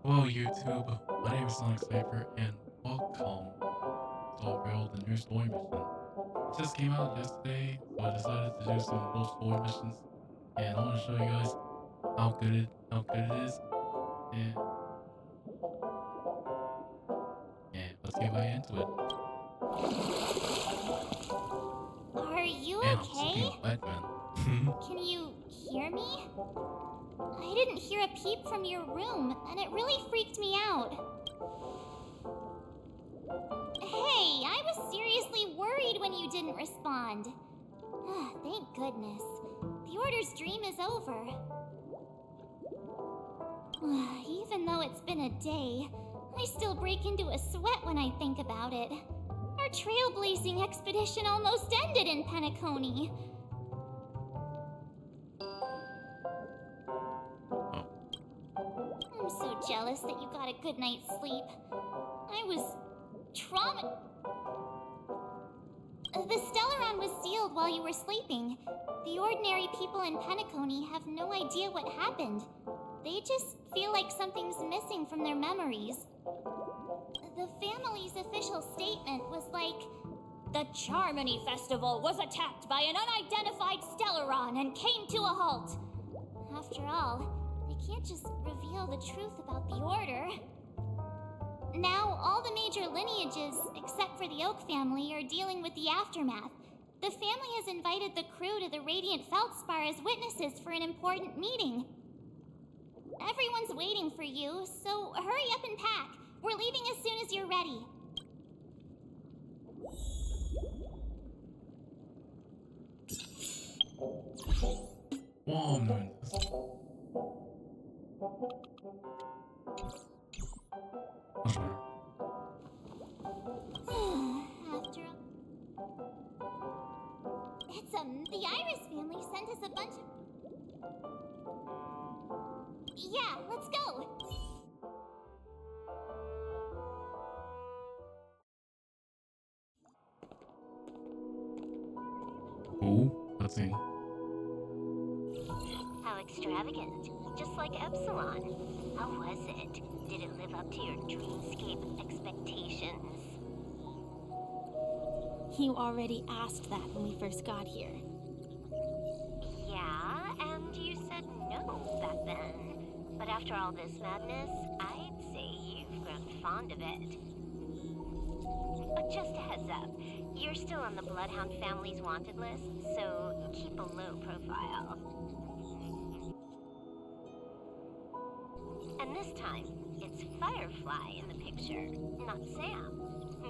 Hello YouTube, my name is Sonic Saver and welcome to Alvaro the new story mission. It just came out yesterday, so I decided to do some little story missions and I want to show you guys how good it is and let's get right into it. Are you Man, I'm okay? soaking wet, man. Can you hear me? I didn't hear a peep from your room, and it really freaked me out. Hey, I was seriously worried when you didn't respond. Thank goodness. The Order's dream is over. Even though it's been a day, I still break into a sweat when I think about it. Our trailblazing expedition almost ended in Penacony. I'm so jealous that you got a good night's sleep. I was trauma. The Stellaron was sealed while you were sleeping. The ordinary people in Penacony have no idea what happened. They just feel like something's missing from their memories. The family's official statement was like, "The Charmony Festival was attacked by an unidentified Stellaron and came to a halt." After all, they can't just reveal the truth about the Order. Now, all the major lineages, except for the Oak family, are dealing with the aftermath. The family has invited the crew to the Radiant Feldspar as witnesses for an important meeting. Everyone's waiting for you, so hurry up and pack. We're leaving as soon as you're ready. Whoa, I'm doing this. Much better. After all... the Iris family sent us a bunch of... Yeah, let's go! Ooh, let's see. How extravagant. Just like Epsilon. How was it? Did it live up to your dreamscape expectations? You already asked that when we first got here. Yeah, and you said no back then. But after all this madness, I'd say you've grown fond of it. Just a heads up, you're still on the Bloodhound family's wanted list, so keep a low profile. And this time, it's Firefly in the picture, not Sam.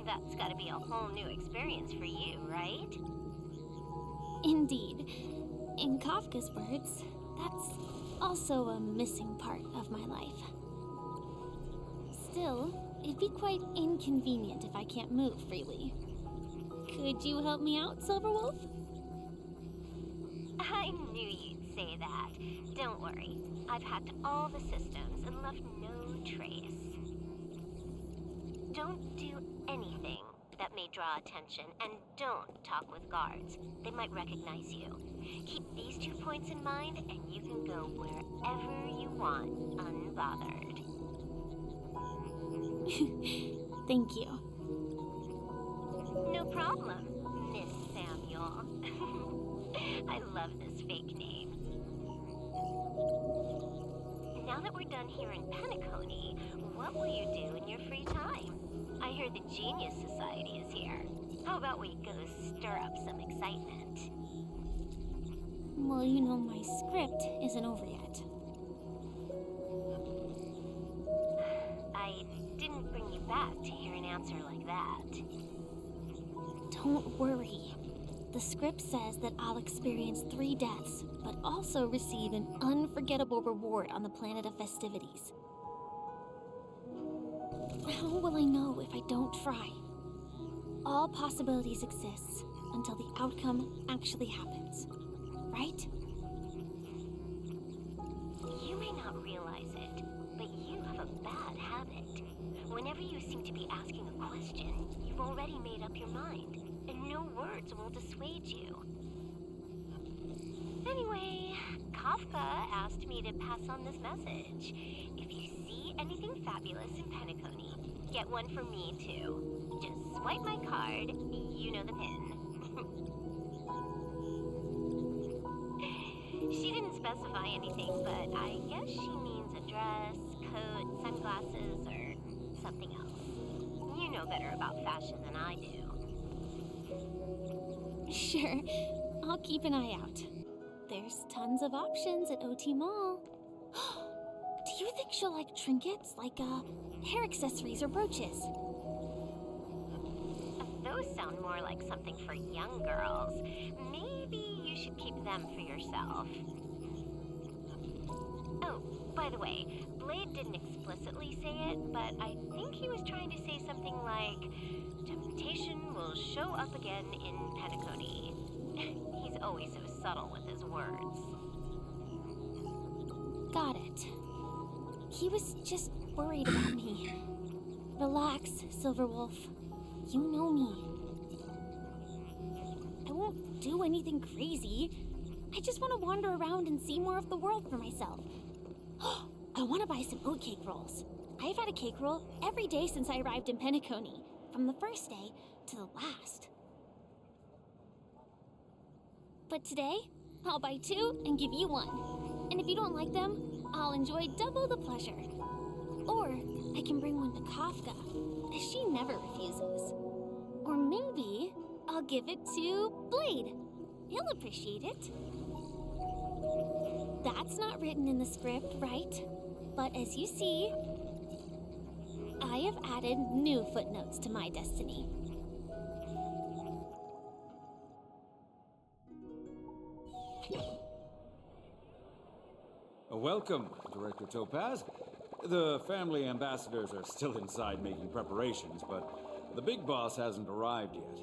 That's gotta be a whole new experience for you, right? Indeed. In Kafka's words, that's also a missing part of my life. Still, it'd be quite inconvenient if I can't move freely. Could you help me out, Silverwolf? I knew you'd say that. Don't worry. I've hacked all the systems and left no trace. Don't do anything that may draw attention, and don't talk with guards. They might recognize you. Keep these 2 points in mind, and you can go wherever you want, unbothered. Thank you. No problem, Miss Samuel. I love this fake name. Now that we're done here in Penacony, what will you do in your free time? I hear the Genius Society is here. How about we go stir up some excitement? Well, you know my script isn't over yet. I didn't bring you back to hear an answer like that. Don't worry. The script says that I'll experience 3 deaths, but also receive an unforgettable reward on the planet of festivities. How will I know if I don't try? All possibilities exist until the outcome actually happens, right? You may not realize it, but you have a bad habit. Whenever you seem to be asking a question, you've already made up your mind, and no words will dissuade you. Anyway, Kafka asked me to pass on this message. If you see anything fabulous in Penacony, get one for me too. Just swipe my card, you know the pin. She didn't specify anything, but I guess she means a dress, coat, sunglasses, or something else. You know better about fashion than I do. Sure, I'll keep an eye out. There's tons of options at OT Mall. Do you think she'll like trinkets, like hair accessories or brooches? Those sound more like something for young girls. Maybe you should keep them for yourself. Oh, by the way, Blade didn't explicitly say it, but I think he was trying to say something like, temptation will show up again in Penacony. He's always so subtle with his words. Got it. He was just worried about me. Relax, Silverwolf. You know me. I won't do anything crazy. I just want to wander around and see more of the world for myself. I want to buy some oatcake rolls. I've had a cake roll every day since I arrived in Penacony, from the first day to the last. But today, I'll buy 2 and give you 1. And if you don't like them, I'll enjoy double the pleasure. Or I can bring one to Kafka, as she never refuses. Or maybe I'll give it to Blade. He'll appreciate it. That's not written in the script, right? But as you see, I have added new footnotes to my destiny. Welcome, Director Topaz. The family ambassadors are still inside making preparations, but the big boss hasn't arrived yet.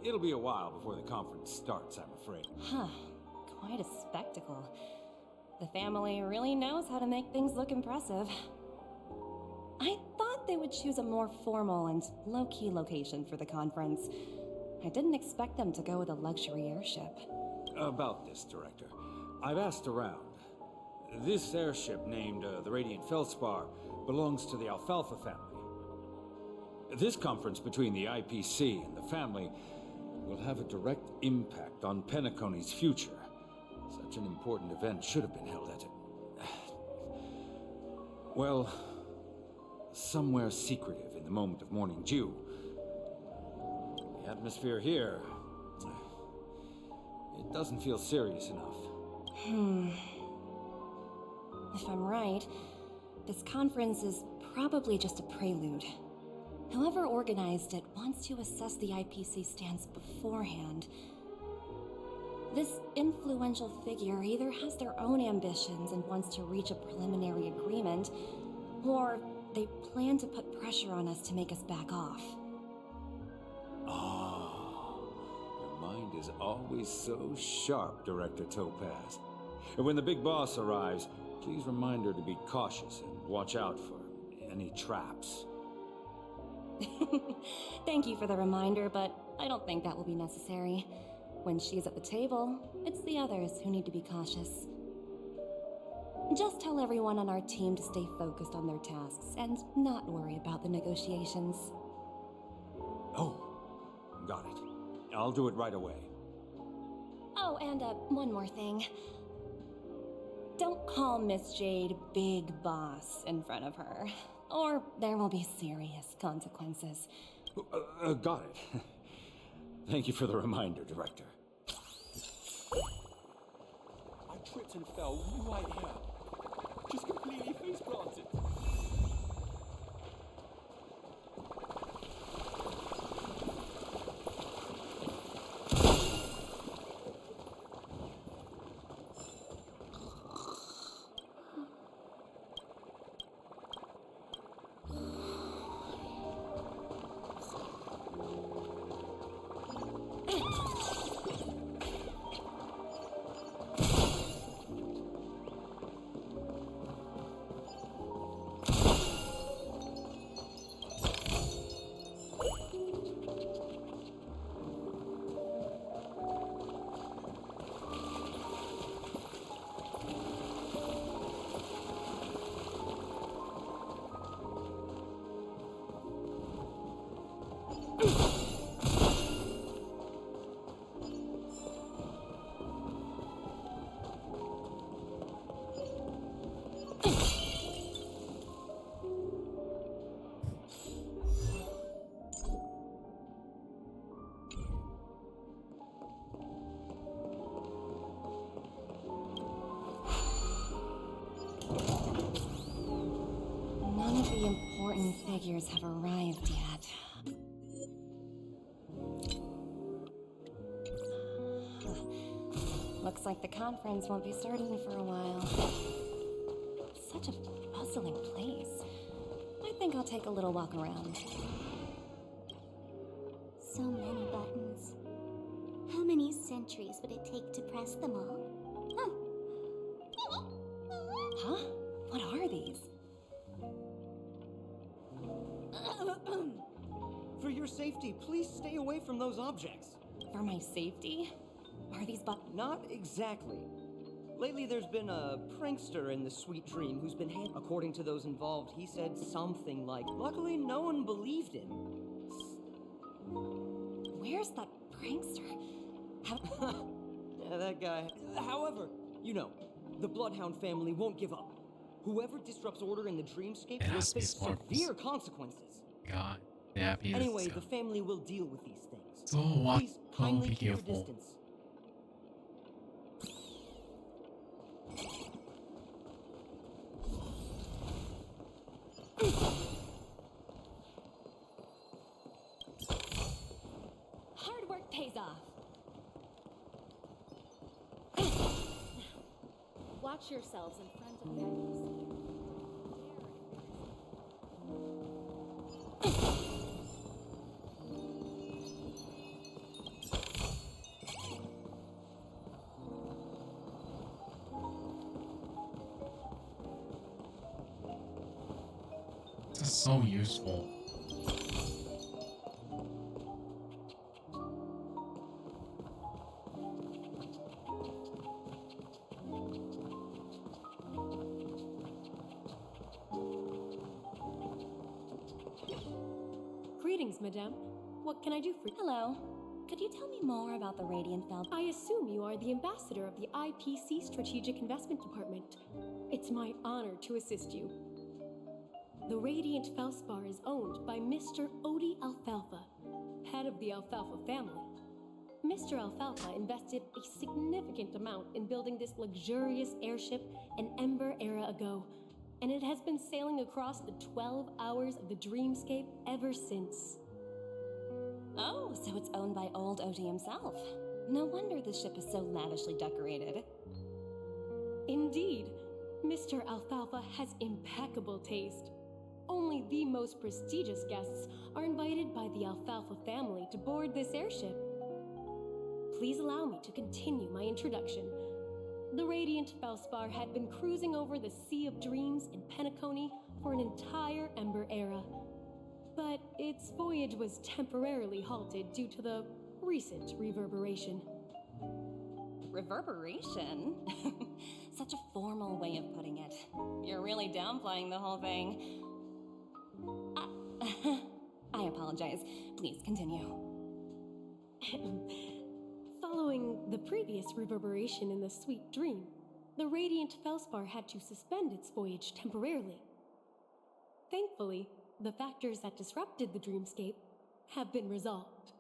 It'll be a while before the conference starts, I'm afraid. Huh. Quite a spectacle. The family really knows how to make things look impressive. I thought they would choose a more formal and low-key location for the conference. I didn't expect them to go with a luxury airship. About this, Director, I've asked around. This airship, named the Radiant Feldspar, belongs to the Alfalfa family. This conference between the IPC and the family will have a direct impact on Penacony's future. Such an important event should have been held at well, somewhere secretive in the moment of morning dew. The atmosphere here, it doesn't feel serious enough. If I'm right, this conference is probably just a prelude. Whoever organized it wants to assess the IPC stance beforehand. This influential figure either has their own ambitions and wants to reach a preliminary agreement, or they plan to put pressure on us to make us back off. Your mind is always so sharp, Director Topaz. And when the big boss arrives, please remind her to be cautious and watch out for any traps. Thank you for the reminder, but I don't think that will be necessary. When she's at the table, it's the others who need to be cautious. Just tell everyone on our team to stay focused on their tasks and not worry about the negotiations. Oh, got it. I'll do it right away. Oh, and one more thing. Don't call Miss Jade Big Boss in front of her, or there will be serious consequences. Got it. Thank you for the reminder, Director. I tripped and fell right here. Just completely face planted. the important figures have arrived yet. Looks like the conference won't be starting for a while. Such a bustling place. I think I'll take a little walk around. So many buttons. How many centuries would it take to press them all? Huh? What are these? For your safety, please stay away from those objects. For my safety? Are these Not exactly. Lately, there's been a prankster in the Sweet Dream who's been according to those involved, he said something like, luckily no one believed him. Where's that prankster? Yeah, that guy. However, you know, the Bloodhound family won't give up. Whoever disrupts order in the dreamscape It will has to be face Sparkles. severe consequences. God, yeah, he is. Anyway, the family will deal with these things. So what? Please kindly Be keep your careful. distance. Hard work pays off. Watch yourselves in front of the IPC. This is so useful. Greetings, madame. What can I do for you? Hello. Could you tell me more about the Radiant Feld? I assume you are the ambassador of the IPC Strategic Investment Department. It's my honor to assist you. The Radiant Felspar is owned by Mr. Odie Alfalfa, head of the Alfalfa family. Mr. Alfalfa invested a significant amount in building this luxurious airship an Ember era ago, and it has been sailing across the 12 hours of the dreamscape ever since. Oh, so it's owned by old Odie himself. No wonder the ship is so lavishly decorated. Indeed, Mr. Alfalfa has impeccable taste. Only the most prestigious guests are invited by the Alfalfa family to board this airship. Please allow me to continue my introduction. The Radiant Felspar had been cruising over the Sea of Dreams in Penacony for an entire Ember era. But its voyage was temporarily halted due to the recent reverberation. Reverberation? Such a formal way of putting it. You're really downplaying the whole thing. I apologize. Please continue. Following the previous reverberation in the Sweet Dream, the Radiant Felspar had to suspend its voyage temporarily. Thankfully, the factors that disrupted the dreamscape have been resolved.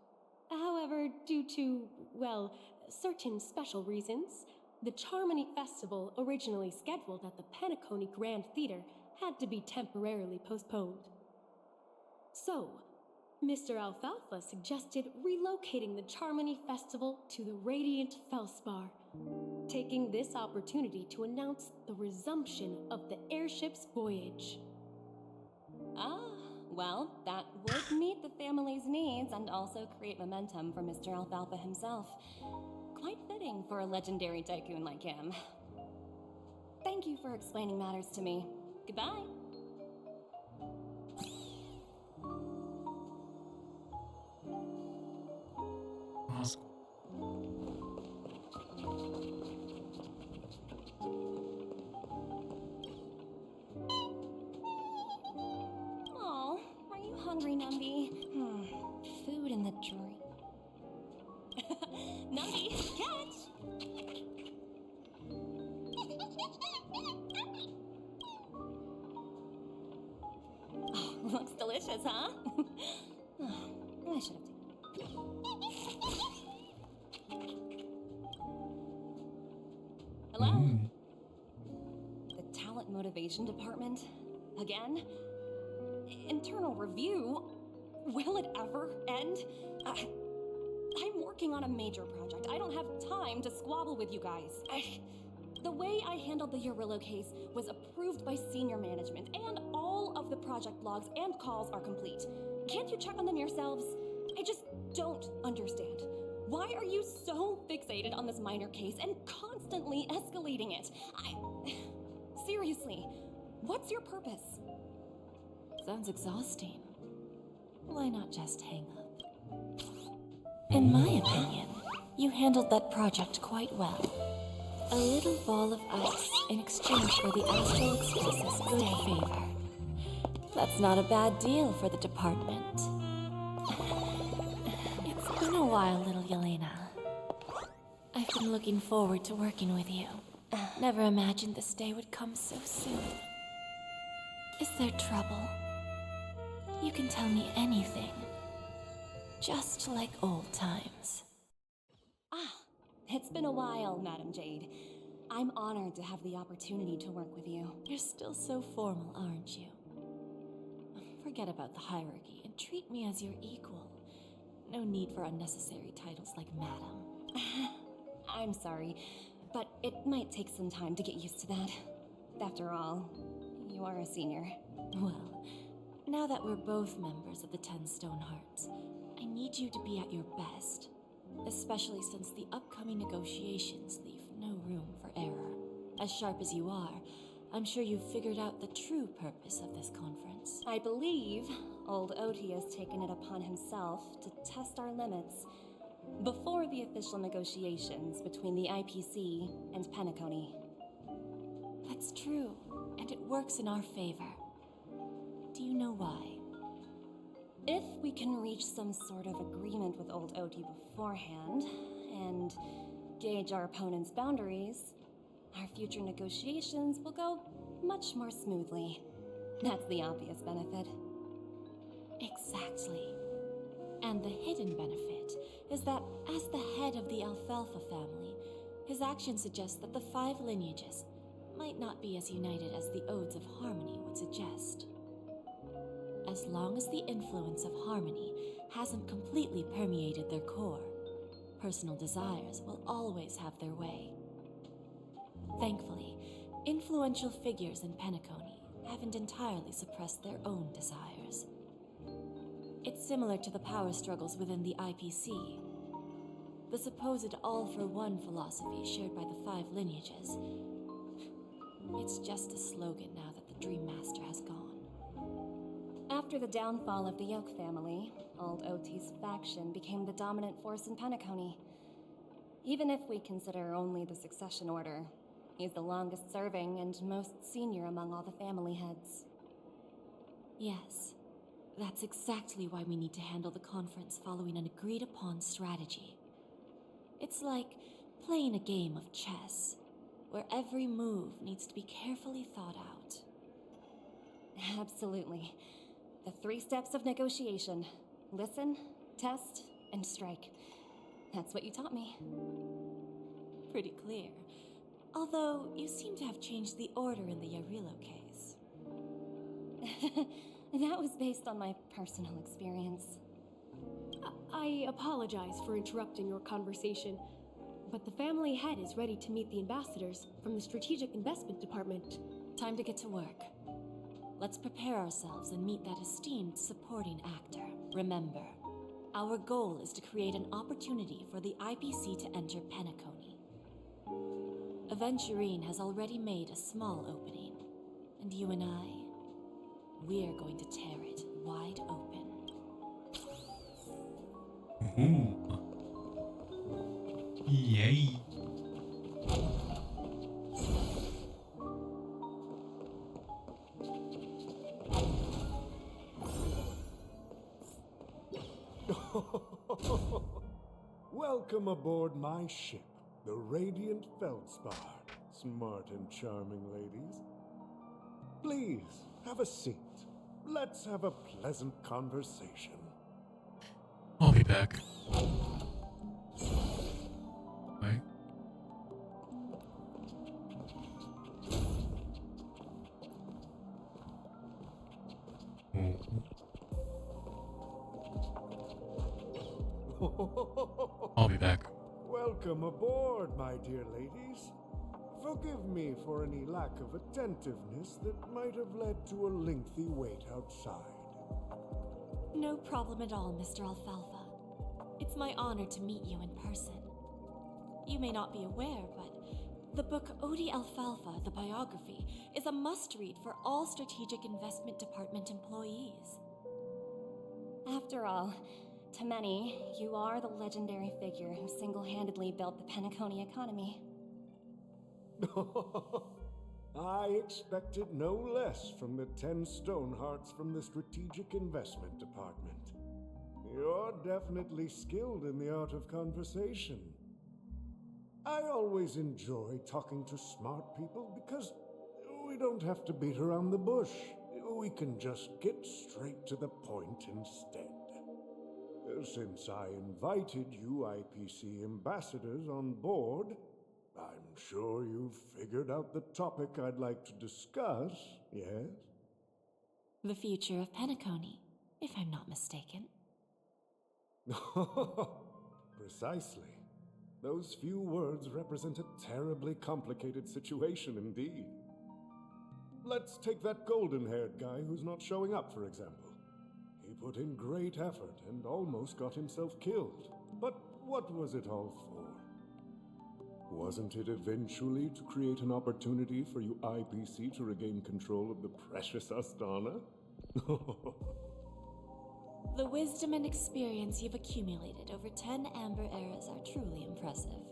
However, due to, well, certain special reasons, the Charmony Festival, originally scheduled at the Penacony Grand Theater, had to be temporarily postponed. So, Mr. Alfalfa suggested relocating the Charmony Festival to the Radiant Felspar, taking this opportunity to announce the resumption of the airship's voyage. Ah, well, that would meet the family's needs and also create momentum for Mr. Alfalfa himself. Quite fitting for a legendary tycoon like him. Thank you for explaining matters to me. Goodbye. Awesome. Aw, are you hungry, Numby? Food in the drink. Numby, catch! Oh, looks delicious, huh? Oh, I should have taken. Hello? The Talent Motivation Department? Again? internal review? Will it ever end? I'm working on a major project. I don't have time to squabble with you guys. The way I handled the Urillo case was approved by senior management, and all of the project logs and calls are complete. Can't you check on them yourselves? I just don't understand. Why are you so fixated on this minor case and constantly escalating it? Seriously, what's your purpose? Sounds exhausting. Why not just hang up? In my opinion, you handled that project quite well. A little ball of ice in exchange for the Astral Express's good favor. That's not a bad deal for the department. It's been a while, little Yelena. I've been looking forward to working with you. Never imagined this day would come so soon. Is there trouble? You can tell me anything. Just like old times. It's been a while, Madam Jade. I'm honored to have the opportunity to work with you. You're still so formal, aren't you? Forget about the hierarchy and treat me as your equal. No need for unnecessary titles like Madam. I'm sorry, but it might take some time to get used to that. After all, you are a senior. Well, now that we're both members of the 10 Stone Hearts, I need you to be at your best. Especially since the upcoming negotiations leave no room for error. As sharp as you are, I'm sure you've figured out the true purpose of this conference. I believe old Oti has taken it upon himself to test our limits before the official negotiations between the IPC and Penacony. That's true, and it works in our favor. Do you know why? If we can reach some sort of agreement with old Oti beforehand, and gauge our opponent's boundaries, our future negotiations will go much more smoothly. That's the obvious benefit. Exactly. And the hidden benefit is that as the head of the Alfalfa family, his actions suggest that the 5 lineages might not be as united as the Odes of Harmony would suggest. As long as the influence of harmony hasn't completely permeated their core, personal desires will always have their way. Thankfully, influential figures in Penacony haven't entirely suppressed their own desires. It's similar to the power struggles within the IPC. The supposed all-for-one philosophy shared by the 5 lineages. It's just a slogan now that the Dream Master has gone. After the downfall of the Yoke family, old Oti's faction became the dominant force in Penacony. Even if we consider only the succession order, he's the longest serving and most senior among all the family heads. Yes, that's exactly why we need to handle the conference following an agreed-upon strategy. It's like playing a game of chess, where every move needs to be carefully thought out. Absolutely. The 3 steps of negotiation. Listen, test, and strike. That's what you taught me. Pretty clear. Although, you seem to have changed the order in the Yarillo case. That was based on my personal experience. I apologize for interrupting your conversation, but the family head is ready to meet the ambassadors from the Strategic Investment Department. Time to get to work. Let's prepare ourselves and meet that esteemed supporting actor. Remember, our goal is to create an opportunity for the IPC to enter Penacony. Aventurine has already made a small opening, and you and I, we're going to tear it wide open. Ooh. Yay. Welcome aboard my ship, the Radiant Feldspar. Smart and charming ladies. Please, have a seat. Let's have a pleasant conversation. I'll be back. Wait. I'll be back. Welcome aboard, my dear ladies. Forgive me for any lack of attentiveness that might have led to a lengthy wait outside. No problem at all, Mr. Alfalfa. It's my honor to meet you in person. You may not be aware, but the book Odie Alfalfa, the biography, is a must-read for all Strategic Investment Department employees. After all, to many, you are the legendary figure who single-handedly built the Penacony economy. I expected no less from the 10 Stonehearts from the Strategic Investment Department. You're definitely skilled in the art of conversation. I always enjoy talking to smart people because we don't have to beat around the bush. We can just get straight to the point instead. Since I invited you IPC ambassadors on board, I'm sure you've figured out the topic I'd like to discuss, yes? The future of Penacony, if I'm not mistaken. Precisely. Those few words represent a terribly complicated situation indeed. Let's take that golden-haired guy who's not showing up, for example. He put in great effort and almost got himself killed. But what was it all for? Wasn't it eventually to create an opportunity for you IPC to regain control of the precious Astana? The wisdom and experience you've accumulated over 10 Amber Eras are truly impressive.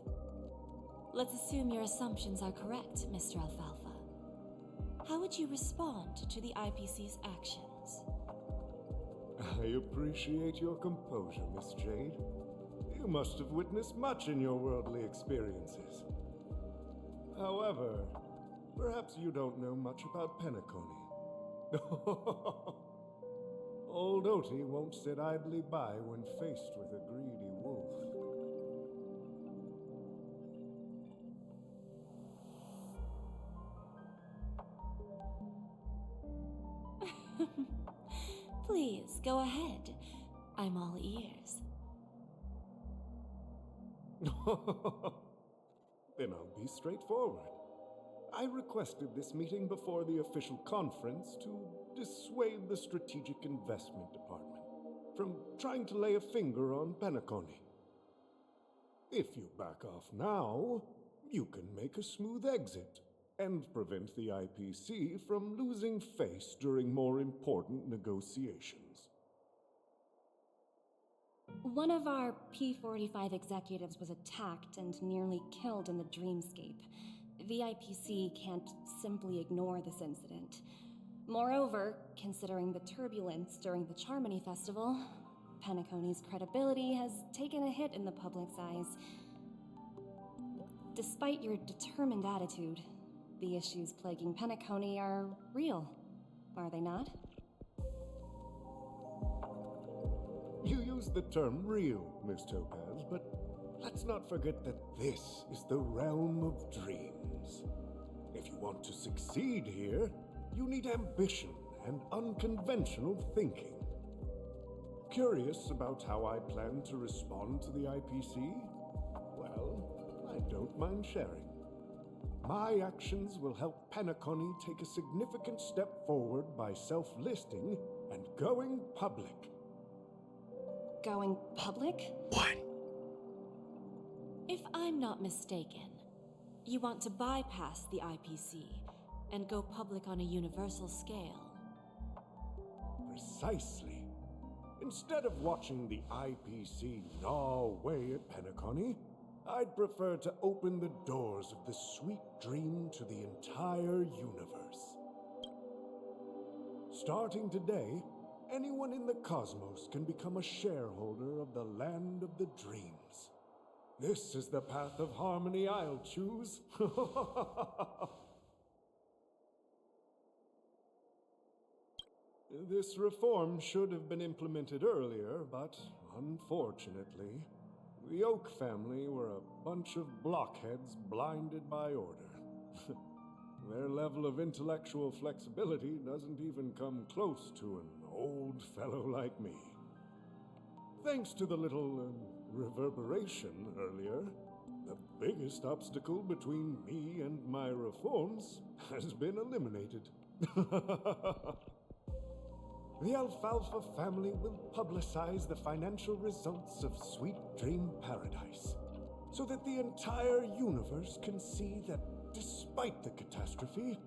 Let's assume your assumptions are correct, Mr. Alfalfa. How would you respond to the IPC's actions? I appreciate your composure, Miss Jade. You must have witnessed much in your worldly experiences. However, perhaps you don't know much about Penacony. Old Oti won't sit idly by when faced with a greedy wolf. Please, go ahead. I'm all ears. Then I'll be straightforward. I requested this meeting before the official conference to dissuade the Strategic Investment Department from trying to lay a finger on Penacony. If you back off now, you can make a smooth exit and prevent the IPC from losing face during more important negotiations. One of our P-45 executives was attacked and nearly killed in the dreamscape. The IPC can't simply ignore this incident. Moreover, considering the turbulence during the Charmony Festival, Penacony's credibility has taken a hit in the public's eyes. Despite your determined attitude, the issues plaguing Penacony are real, are they not? You use the term real, Miss Topaz, but let's not forget that this is the realm of dreams. If you want to succeed here, you need ambition and unconventional thinking. Curious about how I plan to respond to the IPC? Well, I don't mind sharing. My actions will help Penacony take a significant step forward by self-listing and going public. Going public? What? If I'm not mistaken, you want to bypass the IPC and go public on a universal scale. Precisely. Instead of watching the IPC gnaw away at Penacony, I'd prefer to open the doors of the sweet dream to the entire universe. Starting today, anyone in the cosmos can become a shareholder of the land of the dreams. This is the path of harmony I'll choose. This reform should have been implemented earlier, but unfortunately, the Oak family were a bunch of blockheads blinded by order. Their level of intellectual flexibility doesn't even come close to an old fellow like me. Thanks to the little reverberation earlier, the biggest obstacle between me and my reforms has been eliminated. The Alfalfa family will publicize the financial results of Sweet Dream Paradise, so that the entire universe can see that despite the catastrophe,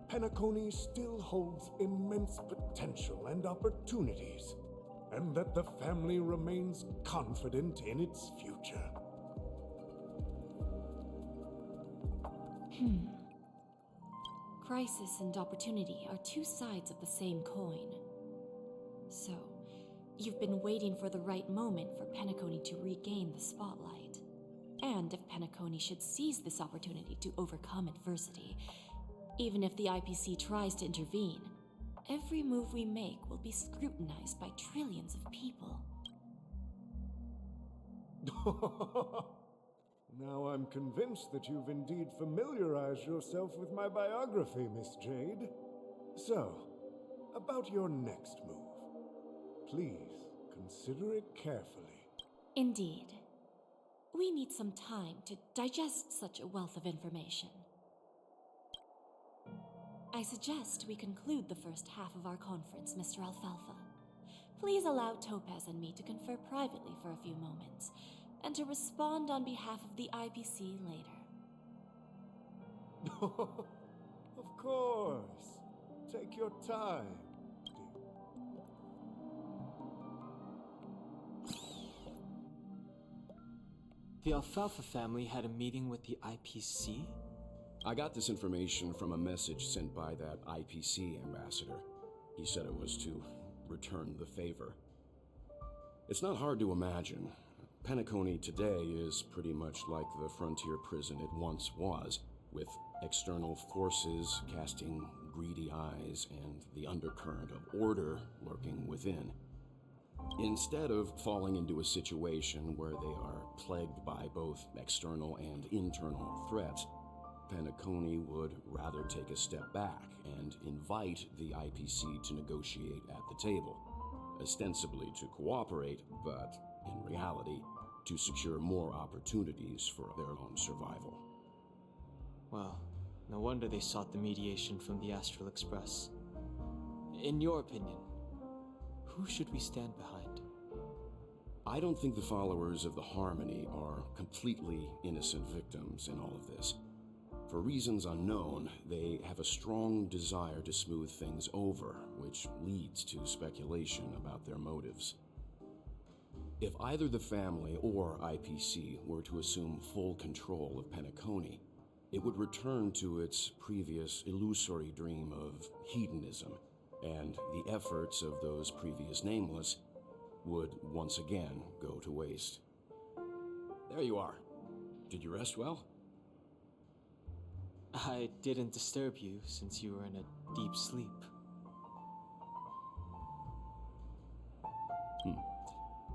Penacony still holds immense potential and opportunities, and that the family remains confident in its future. Crisis and opportunity are two sides of the same coin. So, you've been waiting for the right moment for Penacony to regain the spotlight. And if Penacony should seize this opportunity to overcome adversity, even if the IPC tries to intervene, every move we make will be scrutinized by trillions of people. Now I'm convinced that you've indeed familiarized yourself with my biography, Miss Jade. So, about your next move. Please, consider it carefully. Indeed. We need some time to digest such a wealth of information. I suggest we conclude the first half of our conference, Mr. Alfalfa. Please allow Topaz and me to confer privately for a few moments, and to respond on behalf of the IPC later. Of course. Take your time. The Alfalfa family had a meeting with the IPC? I got this information from a message sent by that IPC ambassador. He said it was to return the favor. It's not hard to imagine. Penacony today is pretty much like the frontier prison it once was, with external forces casting greedy eyes and the undercurrent of order lurking within. Instead of falling into a situation where they are plagued by both external and internal threats, Penacony would rather take a step back and invite the IPC to negotiate at the table, ostensibly to cooperate, but in reality, to secure more opportunities for their own survival. Well, no wonder they sought the mediation from the Astral Express. In your opinion, who should we stand behind? I don't think the followers of the Harmony are completely innocent victims in all of this. For reasons unknown, they have a strong desire to smooth things over, which leads to speculation about their motives. If either the family or IPC were to assume full control of Penacony, it would return to its previous illusory dream of hedonism, and the efforts of those previous nameless would once again go to waste. There you are. Did you rest well? I didn't disturb you since you were in a deep sleep.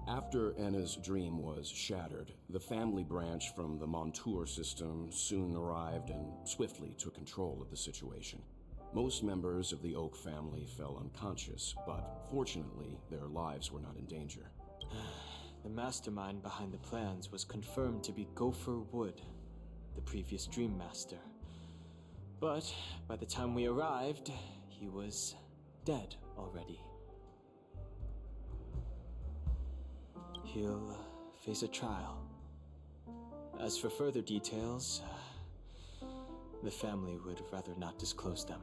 After Anna's dream was shattered, the family branch from the Montour system soon arrived and swiftly took control of the situation. Most members of the Oak family fell unconscious, but fortunately, their lives were not in danger. The mastermind behind the plans was confirmed to be Gopher Wood, the previous Dream Master. But by the time we arrived, he was dead already. He'll face a trial. As for further details, the family would rather not disclose them.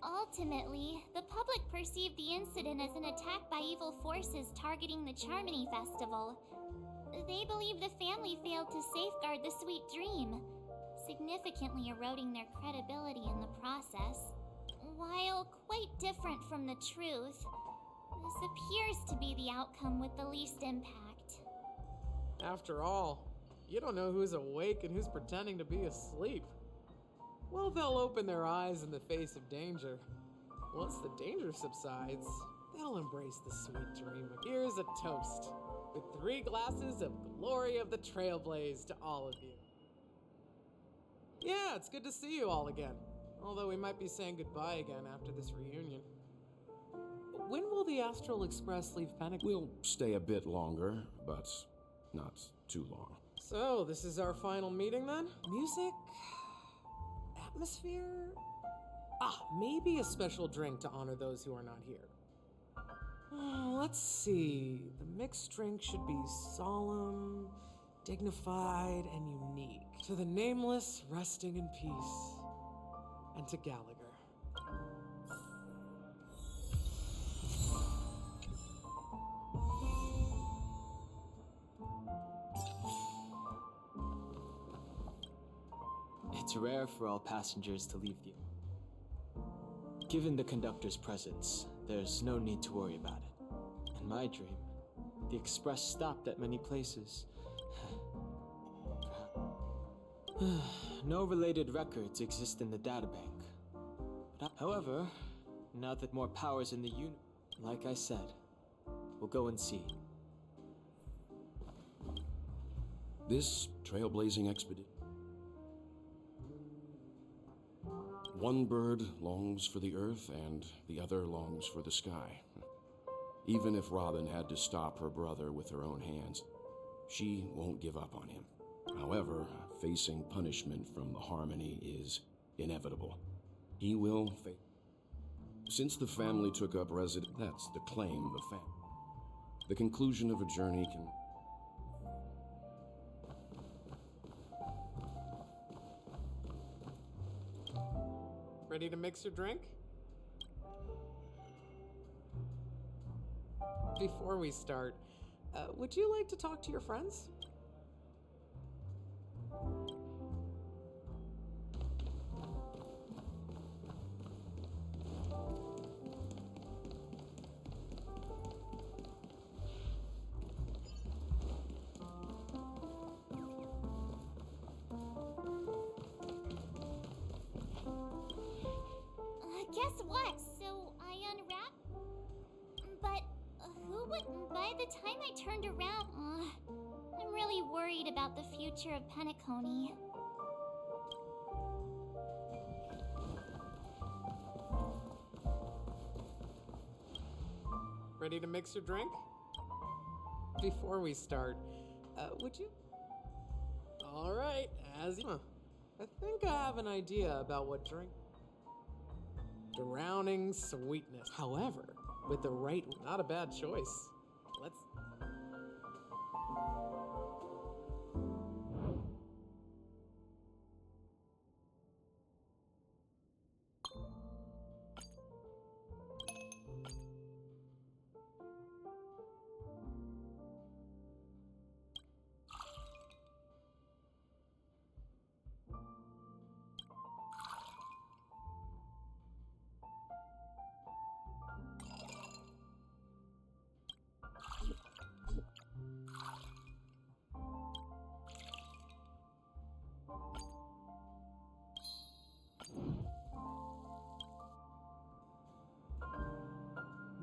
Ultimately, the public perceived the incident as an attack by evil forces targeting the Charmony Festival. They believe the family failed to safeguard the Sweet Dream, significantly eroding their credibility in the process. While quite different from the truth, this appears to be the outcome with the least impact. After all, you don't know who's awake and who's pretending to be asleep. Well, they'll open their eyes in the face of danger. Once the danger subsides, they'll embrace the sweet dream. Here's a toast, with 3 glasses of glory of the Trailblaze to all of you. Yeah, it's good to see you all again. Although we might be saying goodbye again after this reunion. When will the Astral Express leave Penacony? We'll stay a bit longer, but not too long. So, this is our final meeting then? Music? Atmosphere? Maybe a special drink to honor those who are not here. Let's see. The mixed drink should be solemn, dignified, and unique. To the nameless, resting in peace. And to Gallagher. It's rare for all passengers to leave you. Given the conductor's presence, there's no need to worry about it. In my dream, the express stopped at many places. No related records exist in the databank. However, now that more power's in the unit, like I said, we'll go and see. This trailblazing expedition. One bird longs for the earth, and the other longs for the sky. Even if Robin had to stop her brother with her own hands, she won't give up on him. However, facing punishment from the Harmony is inevitable. He will face. Since the family took up residence, that's the claim of the family. The conclusion of a journey can... Ready to mix your drink? Before we start, would you like to talk to your friends? Guess what? So I unwrap, but who would? By the time I turned around, I'm really worried about the future of Penacony. Ready to mix your drink? Before we start, would you? All right, as you. I think I have an idea about what drink. Drowning sweetness. However, with the right, not a bad choice. Let's.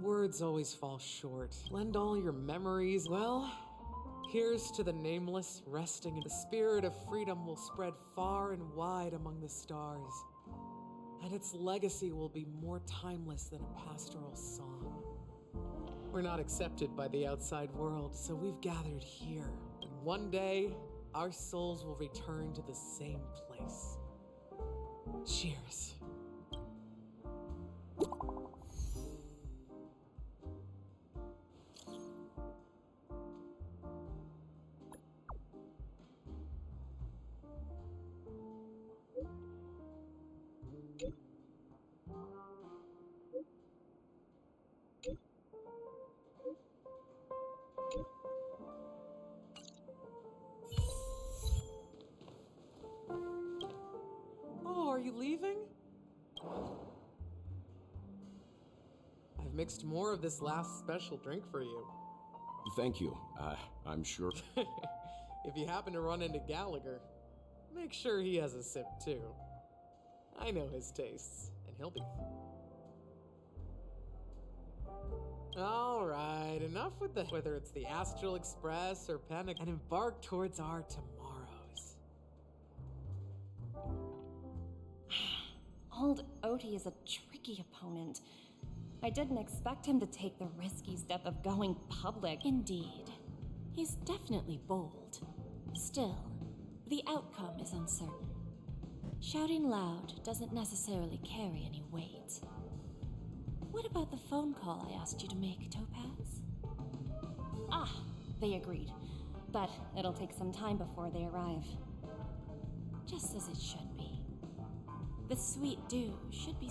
Words always fall short. Lend all your memories. Well, here's to the nameless, resting in the spirit of freedom will spread far and wide among the stars. And its legacy will be more timeless than a pastoral song. We're not accepted by the outside world, so we've gathered here. And one day, our souls will return to the same place. Cheers. Oh, are you leaving? I've mixed more of this last special drink for you. Thank you. I'm sure. If you happen to run into Gallagher, make sure he has a sip too. I know his tastes, and he'll be... Alright, enough with the... Whether it's the Astral Express or Penacony, and embark towards our tomorrows. Old Oti is a tricky opponent. I didn't expect him to take the risky step of going public. Indeed. He's definitely bold. Still, the outcome is uncertain. Shouting loud doesn't necessarily carry any weight. What about the phone call I asked you to make, Topaz? Ah, they agreed. But it'll take some time before they arrive. Just as it should be. The sweet dew should be...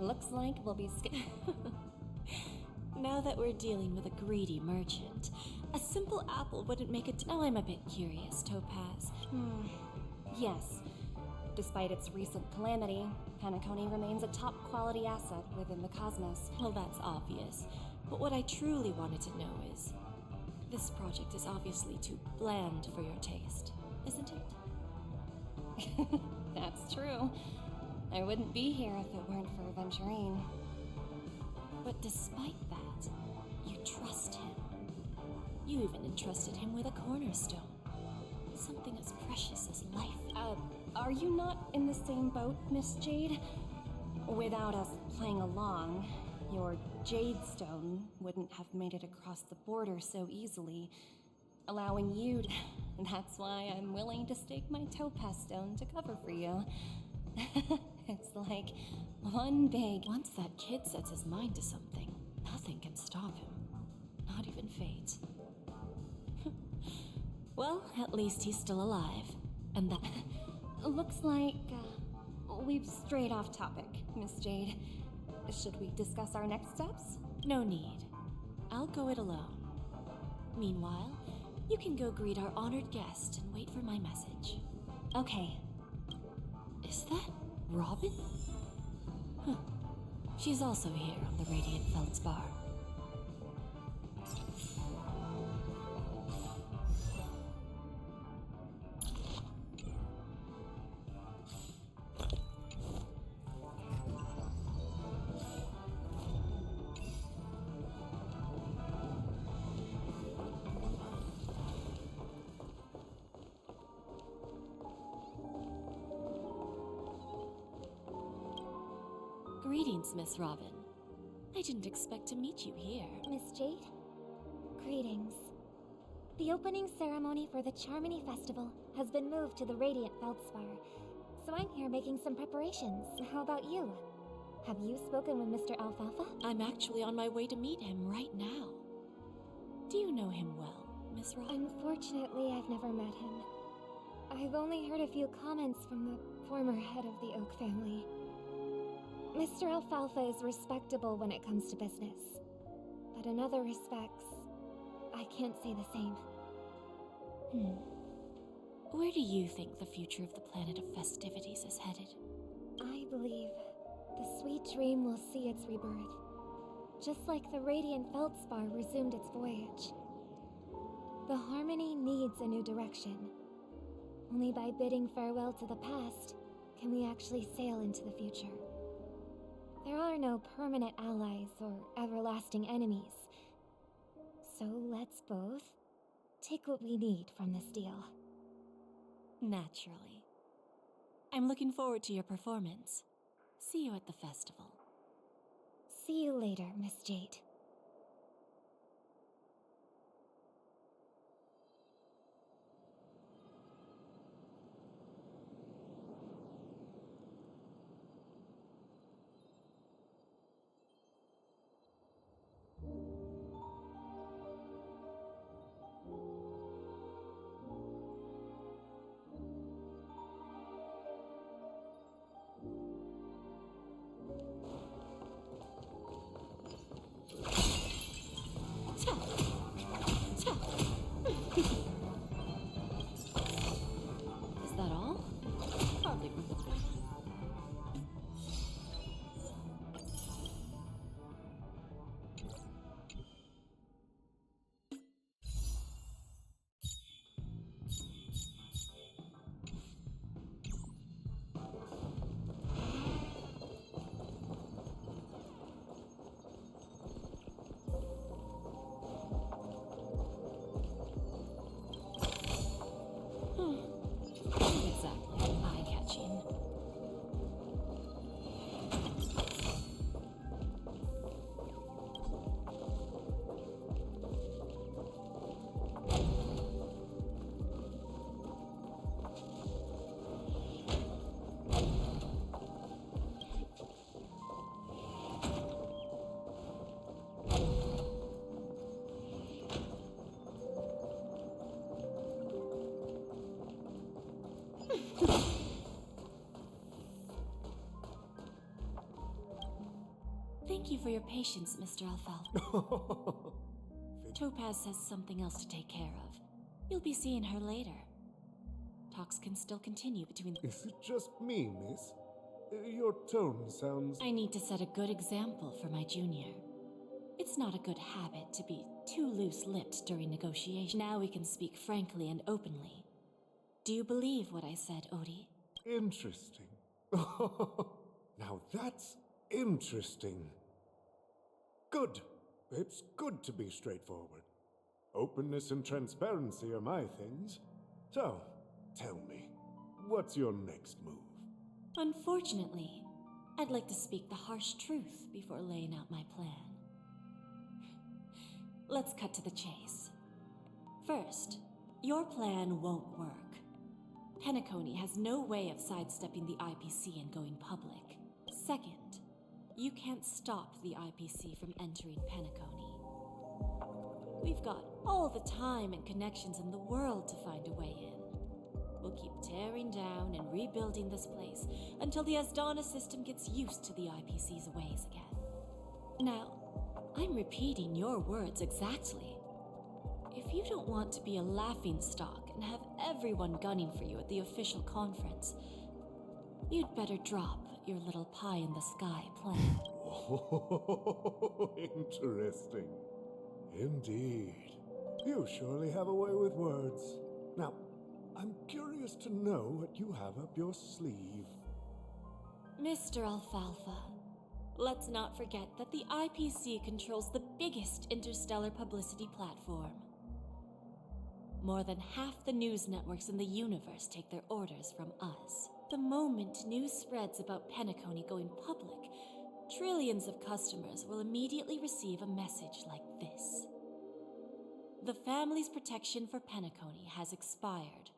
Looks like we'll be Now that we're dealing with a greedy merchant, a simple apple wouldn't make it... Now I'm a bit curious, Topaz. Yes. Despite its recent calamity, Penacony remains a top-quality asset within the cosmos. Well, that's obvious. But what I truly wanted to know is... This project is obviously too bland for your taste, isn't it? That's true. I wouldn't be here if it weren't for Venturine. But despite that, you trust him. You even entrusted him with a cornerstone. Something as precious as life. Are you not in the same boat, Miss Jade? Without us playing along, your Jade Stone wouldn't have made it across the border so easily, allowing you to... That's why I'm willing to stake my Topaz Stone to cover for you. It's like one big... Once that kid sets his mind to something, nothing can stop him. Not even fate. Well, at least he's still alive. And that... Looks like we've strayed off topic, Miss Jade. Should we discuss our next steps? No need. I'll go it alone. Meanwhile, you can go greet our honored guest and wait for my message. Okay. Is that Robin? Huh. She's also here on the Radiant Feldspar. Greetings, Miss Robin. I didn't expect to meet you here. Miss Jade? Greetings. The opening ceremony for the Charmony Festival has been moved to the Radiant Feldspar, so I'm here making some preparations. How about you? Have you spoken with Mr. Alfalfa? I'm actually on my way to meet him right now. Do you know him well, Miss Robin? Unfortunately, I've never met him. I've only heard a few comments from the former head of the Oak family. Mr. Alfalfa is respectable when it comes to business, but in other respects, I can't say the same. Where do you think the future of the planet of festivities is headed? I believe the sweet dream will see its rebirth, just like the Radiant Feldspar resumed its voyage. The Harmony needs a new direction. Only by bidding farewell to the past can we actually sail into the future. There are no permanent allies or everlasting enemies. So let's both take what we need from this deal. Naturally. I'm looking forward to your performance. See you at the festival. See you later, Miss Jade. Thank you for your patience, Mr. Alfalfa. Topaz says something else to take care of. You'll be seeing her later. Talks can still continue between... Is it just me, miss? Your tone sounds... I need to set a good example for my junior. It's not a good habit to be too loose-lipped during negotiation. Now we can speak frankly and openly. Do you believe what I said, Odie? Interesting. Now that's interesting. Good. It's good to be straightforward. Openness and transparency are my things. So, tell me, what's your next move? Unfortunately, I'd like to speak the harsh truth before laying out my plan. Let's cut to the chase. First, your plan won't work. Penacony has no way of sidestepping the IPC and going public. Second, you can't stop the IPC from entering Penacony. We've got all the time and connections in the world to find a way in. We'll keep tearing down and rebuilding this place until the Asdana system gets used to the IPC's ways again. Now, I'm repeating your words exactly. If you don't want to be a laughingstock and have everyone gunning for you at the official conference, you'd better drop your little pie-in-the-sky plan. Oh, interesting. Indeed. You surely have a way with words. Now, I'm curious to know what you have up your sleeve. Mr. Alfalfa, let's not forget that the IPC controls the biggest interstellar publicity platform. More than half the news networks in the universe take their orders from us. The moment news spreads about Penacony going public, trillions of customers will immediately receive a message like this. The family's protection for Penacony has expired.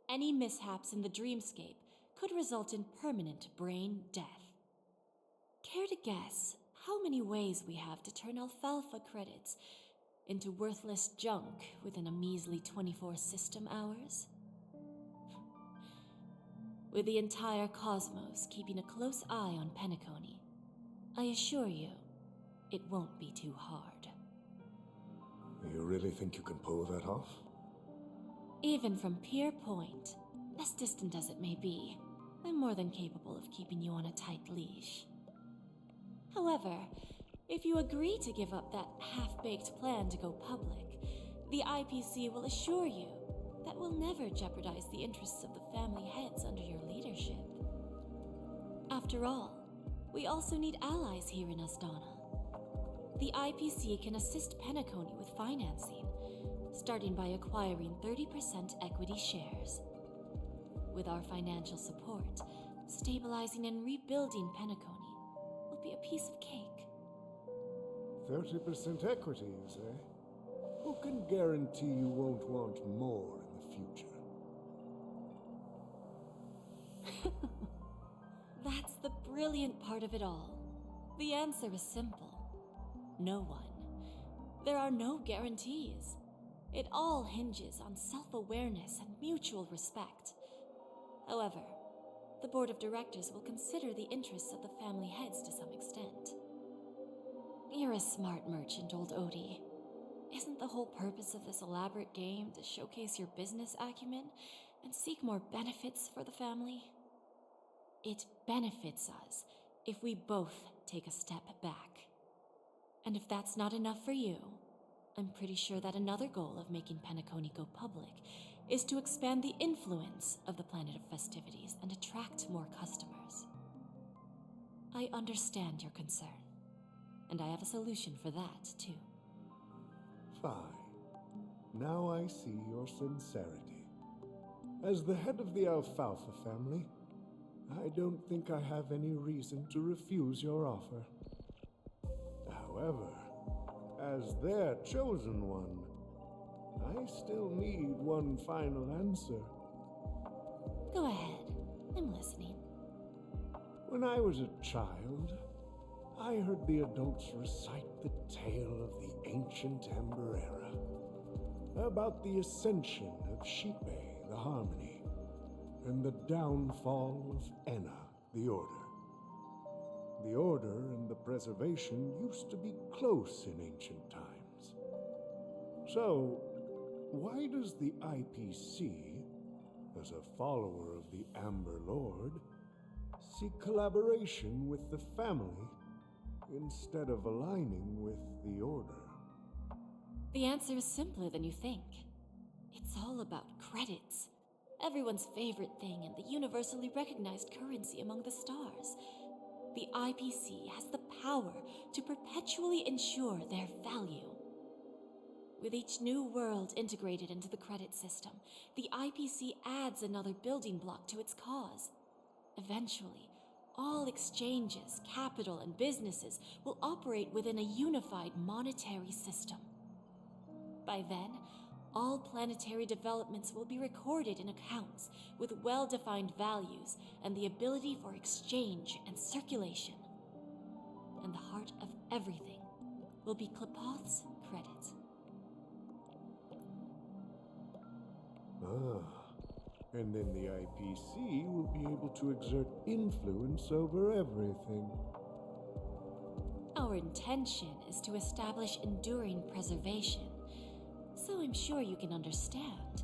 Any mishaps in the dreamscape could result in permanent brain death. Care to guess how many ways we have to turn alfalfa credits into worthless junk within a measly 24 system hours? With the entire cosmos keeping a close eye on Penacony, I assure you, it won't be too hard. You really think you can pull that off? Even from Pier Point, as distant as it may be, I'm more than capable of keeping you on a tight leash. However, if you agree to give up that half-baked plan to go public, the IPC will assure you that we'll never jeopardize the interests of the family heads under your leadership. After all, we also need allies here in Asdana. The IPC can assist Penacony with financing, starting by acquiring 30% equity shares. With our financial support, stabilizing and rebuilding Penacony will be a piece of cake. 30% equity, you say? Who can guarantee you won't want more in the future? That's the brilliant part of it all. The answer is simple. No one. There are no guarantees. It all hinges on self-awareness and mutual respect. However, the board of directors will consider the interests of the family heads to some extent. You're a smart merchant, old Odie. Isn't the whole purpose of this elaborate game to showcase your business acumen and seek more benefits for the family? It benefits us if we both take a step back. And if that's not enough for you, I'm pretty sure that another goal of making Penacony go public is to expand the influence of the Planet of Festivities and attract more customers. I understand your concern, and I have a solution for that, too. Fine. Now I see your sincerity. As the head of the Alfalfa family, I don't think I have any reason to refuse your offer. However, as their chosen one, I still need one final answer. Go ahead. I'm listening. When I was a child, I heard the adults recite the tale of the ancient Ember Era, about the ascension of Shipe, the Harmony, and the downfall of Enna, the Order. The Order and the Preservation used to be close in ancient times. So, why does the IPC, as a follower of the Amber Lord, seek collaboration with the family instead of aligning with the Order? The answer is simpler than you think. It's all about credits. Everyone's favorite thing and the universally recognized currency among the stars. The IPC has the power to perpetually ensure their value. With each new world integrated into the credit system, the IPC adds another building block to its cause. Eventually, all exchanges, capital, and businesses will operate within a unified monetary system. By then, all planetary developments will be recorded in accounts with well-defined values and the ability for exchange and circulation. And the heart of everything will be Klepoth's credit. And then the IPC will be able to exert influence over everything. Our intention is to establish enduring preservation, so I'm sure you can understand.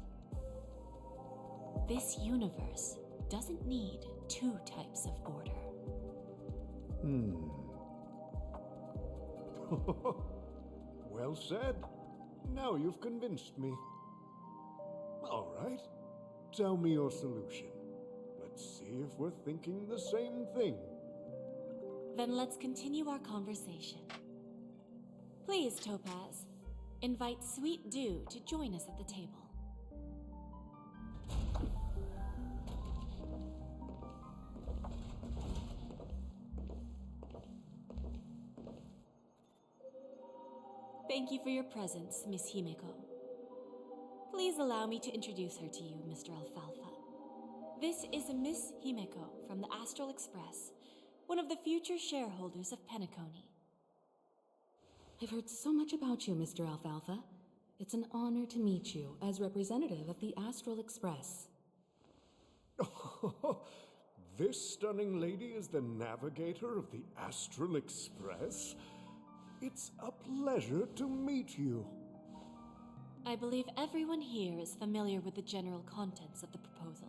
This universe doesn't need two types of order. Well said. Now you've convinced me. All right. Tell me your solution. Let's see if we're thinking the same thing. Then let's continue our conversation. Please, Topaz, invite Sweet Dew to join us at the table. Thank you for your presence, Miss Himeko. Please allow me to introduce her to you, Mr. Alfalfa. This is Miss Himeko from the Astral Express, one of the future shareholders of Penacony. I've heard so much about you, Mr. Alfalfa. It's an honor to meet you as representative of the Astral Express. This stunning lady is the navigator of the Astral Express? It's a pleasure to meet you. I believe everyone here is familiar with the general contents of the proposal.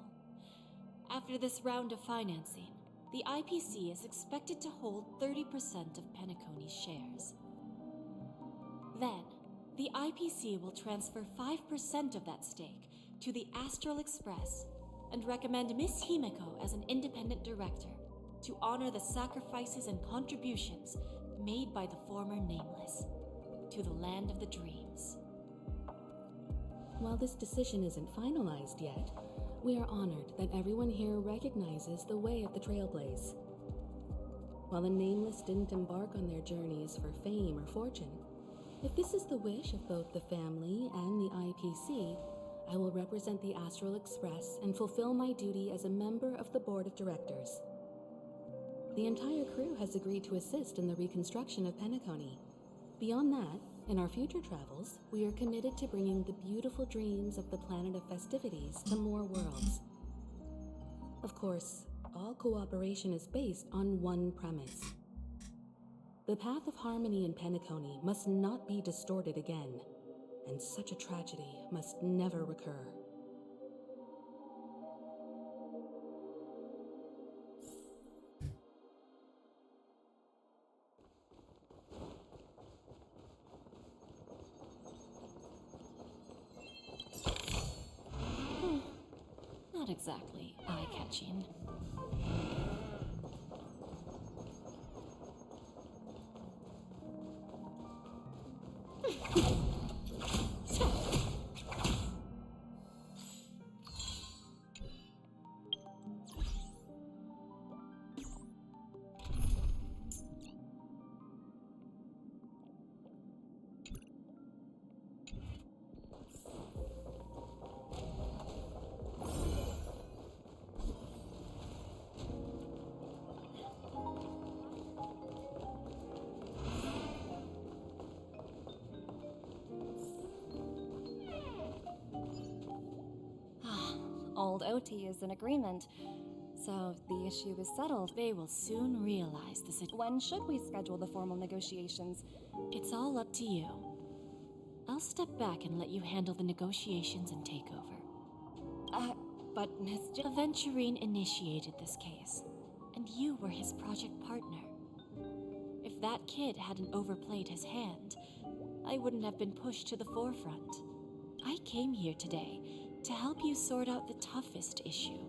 After this round of financing, the IPC is expected to hold 30% of Penacony's shares. Then, the IPC will transfer 5% of that stake to the Astral Express and recommend Miss Himeko as an independent director to honor the sacrifices and contributions made by the former Nameless to the land of the dreams. While this decision isn't finalized yet, we are honored that everyone here recognizes the way of the Trailblaze. While the Nameless didn't embark on their journeys for fame or fortune, if this is the wish of both the family and the IPC, I will represent the Astral Express and fulfill my duty as a member of the board of directors. The entire crew has agreed to assist in the reconstruction of Penacony. Beyond that, in our future travels, we are committed to bringing the beautiful dreams of the planet of festivities to more worlds. Of course, all cooperation is based on one premise. The path of harmony in Penacony must not be distorted again, and such a tragedy must never recur. Not exactly eye-catching. Old OT is in agreement. So the issue is settled. They will soon realize the situation. When should we schedule the formal negotiations? It's all up to you. I'll step back and let you handle the negotiations and takeover. But Miss Aventurine initiated this case, and you were his project partner. If that kid hadn't overplayed his hand, I wouldn't have been pushed to the forefront. I came here today to help you sort out the toughest issue.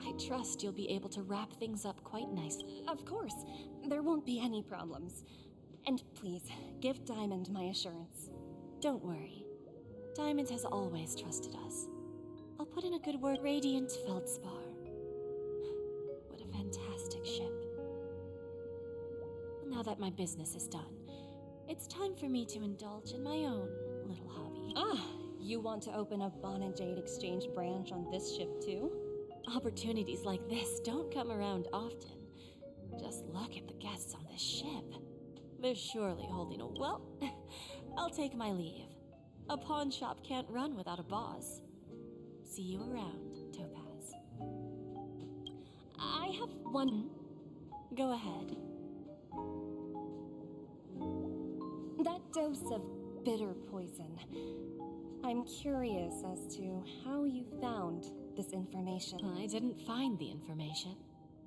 I trust you'll be able to wrap things up quite nicely. Of course, there won't be any problems. And please, give Diamond my assurance. Don't worry. Diamond has always trusted us. I'll put in a good word. Radiant Feldspar. What a fantastic ship. Well, now that my business is done, it's time for me to indulge in my own little hobby. Ah, you want to open a Bon and Jade exchange branch on this ship too? Opportunities like this don't come around often. Just look at the guests on this ship. They're surely holding a... Well, I'll take my leave. A pawn shop can't run without a boss. See you around, Topaz. I have one... Go ahead. That dose of bitter poison. I'm curious as to how you found this information. I didn't find the information.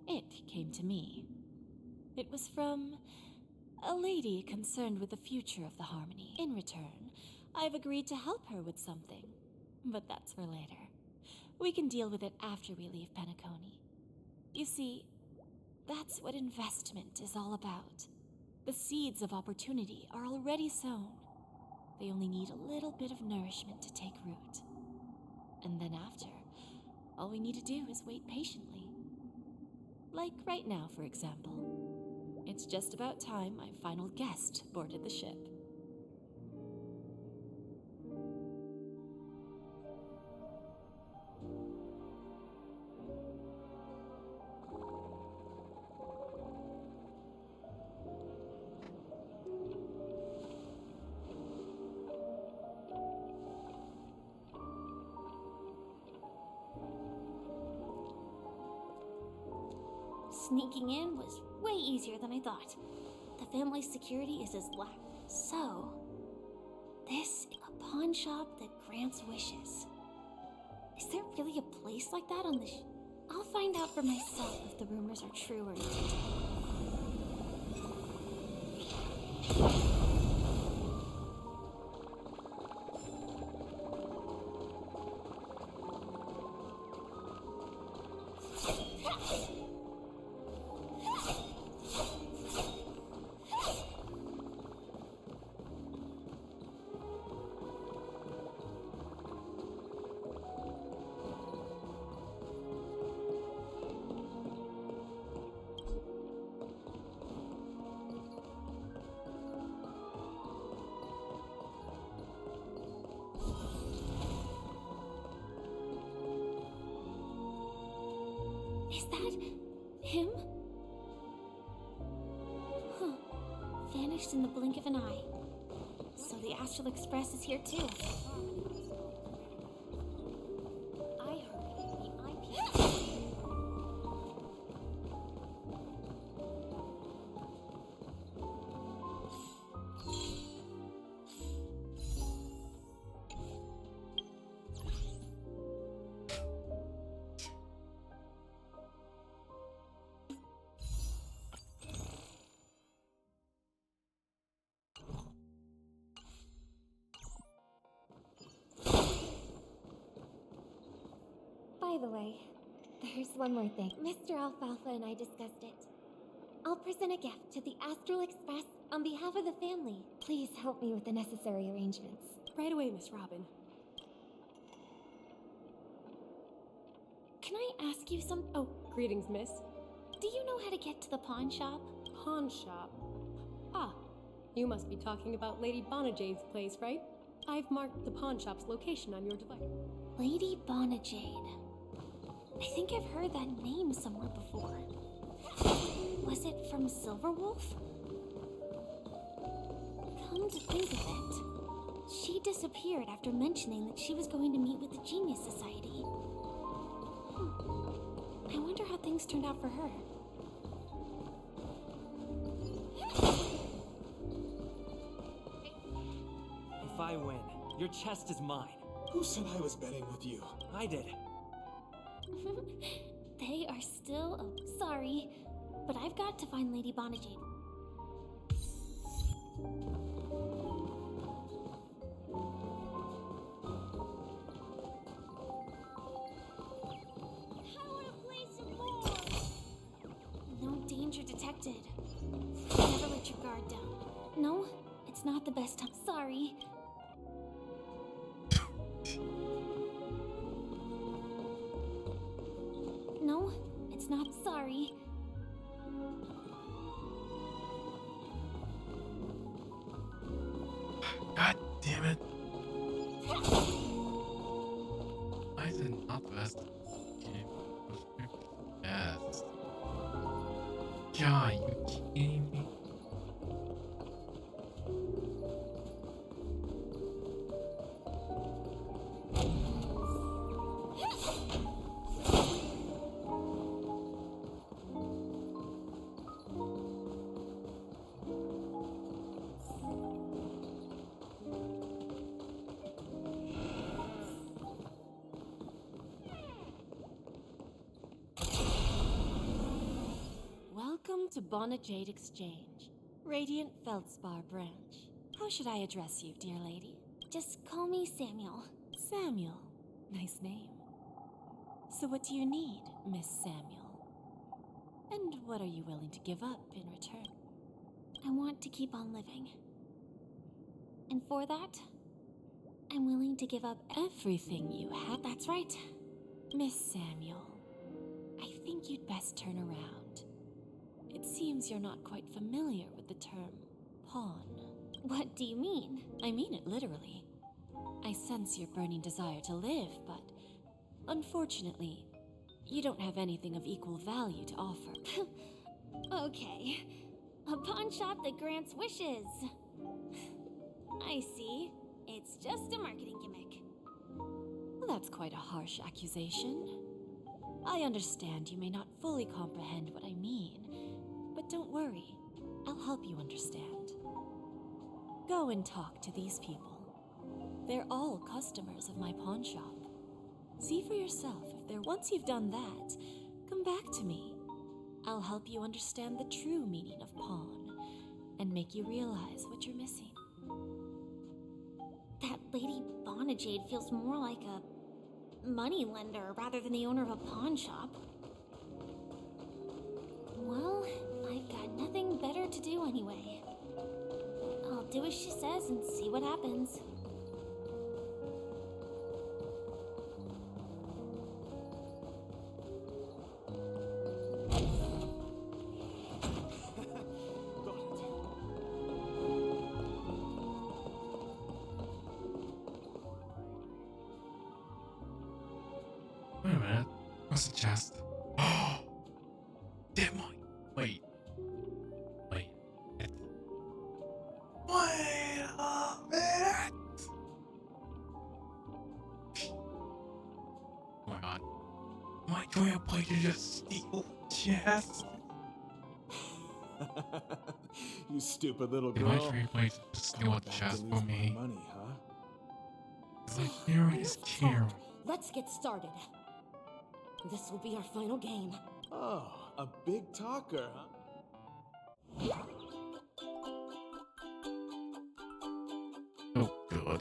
It came to me. It was from a lady concerned with the future of the Harmony. In return, I've agreed to help her with something. But that's for later. We can deal with it after we leave Penacony. You see, that's what investment is all about. The seeds of opportunity are already sown. They only need a little bit of nourishment to take root. And then after, all we need to do is wait patiently. Like right now, for example. It's just about time my final guest boarded the ship. Sneaking in was way easier than I thought. The family's security is as lax. So, this is a pawn shop that grants wishes. Is there really a place like that on the I'll find out for myself if the rumors are true or not. Is that him? Huh. Vanished in the blink of an eye. So the Astral Express is here too. I heard the IP. By the way, there's one more thing. Mr. Alfalfa and I discussed it. I'll present a gift to the Astral Express on behalf of the family. Please help me with the necessary arrangements. Right away, Miss Robin. Can I ask you some? Oh, greetings, miss. Do you know how to get to the pawn shop? Pawn shop. Ah, you must be talking about Lady Bonajade's place, right? I've marked the pawn shop's location on your device. Lady Bonajade. I think I've heard that name somewhere before. Was it from Silverwolf? Come to think of it, she disappeared after mentioning that she was going to meet with the Genius Society. things turned out for her. If I win, your chest is mine. Who said I was betting with you? I did. They are still. Oh, sorry. But I've got to find Lady Bonajade. No danger detected. Never let your guard down. No, it's not the best time. Sorry. No, it's not. Sorry. God damn it. Why is it not the best game? Yes. God, you kidding me? Welcome to Bonajade Exchange, Radiant Feldspar branch. How should I address you, dear lady? Just call me Samuel. Samuel. Nice name. So what do you need, Miss Samuel? And what are you willing to give up in return? I want to keep on living. And for that, I'm willing to give up Everything you have. That's right. Miss Samuel, I think you'd best turn around. It seems you're not quite familiar with the term pawn. What do you mean? I mean it literally. I sense your burning desire to live, but unfortunately, you don't have anything of equal value to offer. Okay. A pawn shop that grants wishes. I see. It's just a marketing gimmick. Well, that's quite a harsh accusation. I understand you may not fully comprehend what I mean, but don't worry. I'll help you understand. Go and talk to these people. They're all customers of my pawn shop. See for yourself if they're. Once you've done that, come back to me. I'll help you understand the true meaning of pawn and make you realize what you're missing. That Lady Bonajade feels more like a money lender rather than the owner of a pawn shop. Well, I've got nothing better to do anyway. I'll do as she says and see what happens. Wait a minute. What's the chest? Oh! Damn it! Wait. Wait. Wait a minute! Oh my god. Am I going to play to just steal chest? You stupid little Did girl. my play to just steal a chest for me? Money, huh? It's like Karen is Karen. Let's get started. This will be our final game. Oh, a big talker, huh? Oh god.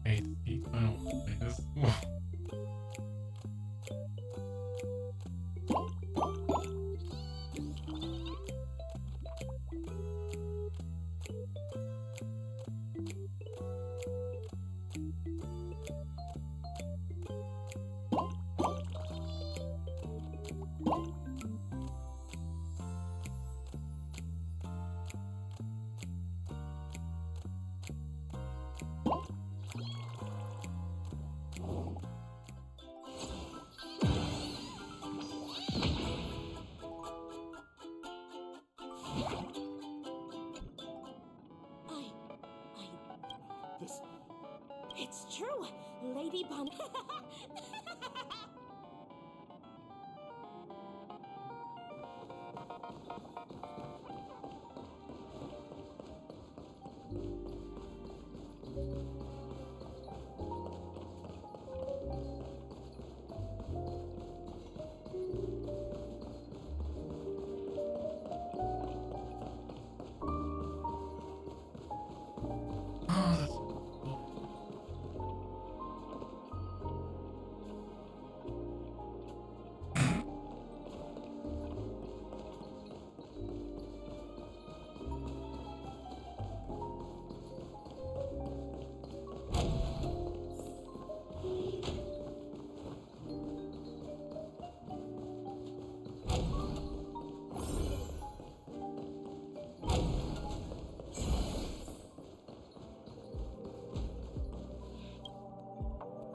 Hey, I don't play this. baby bun. Oh, that's cool.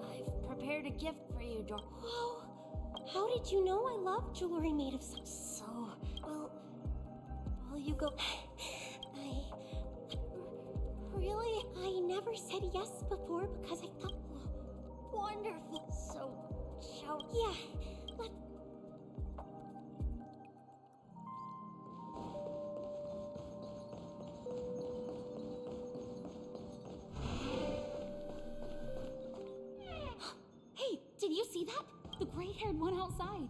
I've prepared a gift for you, Dor. Whoa! How did you know I love jewelry made of such well, you go. I never said yes before because I thought wonderful. So, yeah. Let. Hey, did you see that? The gray-haired one outside.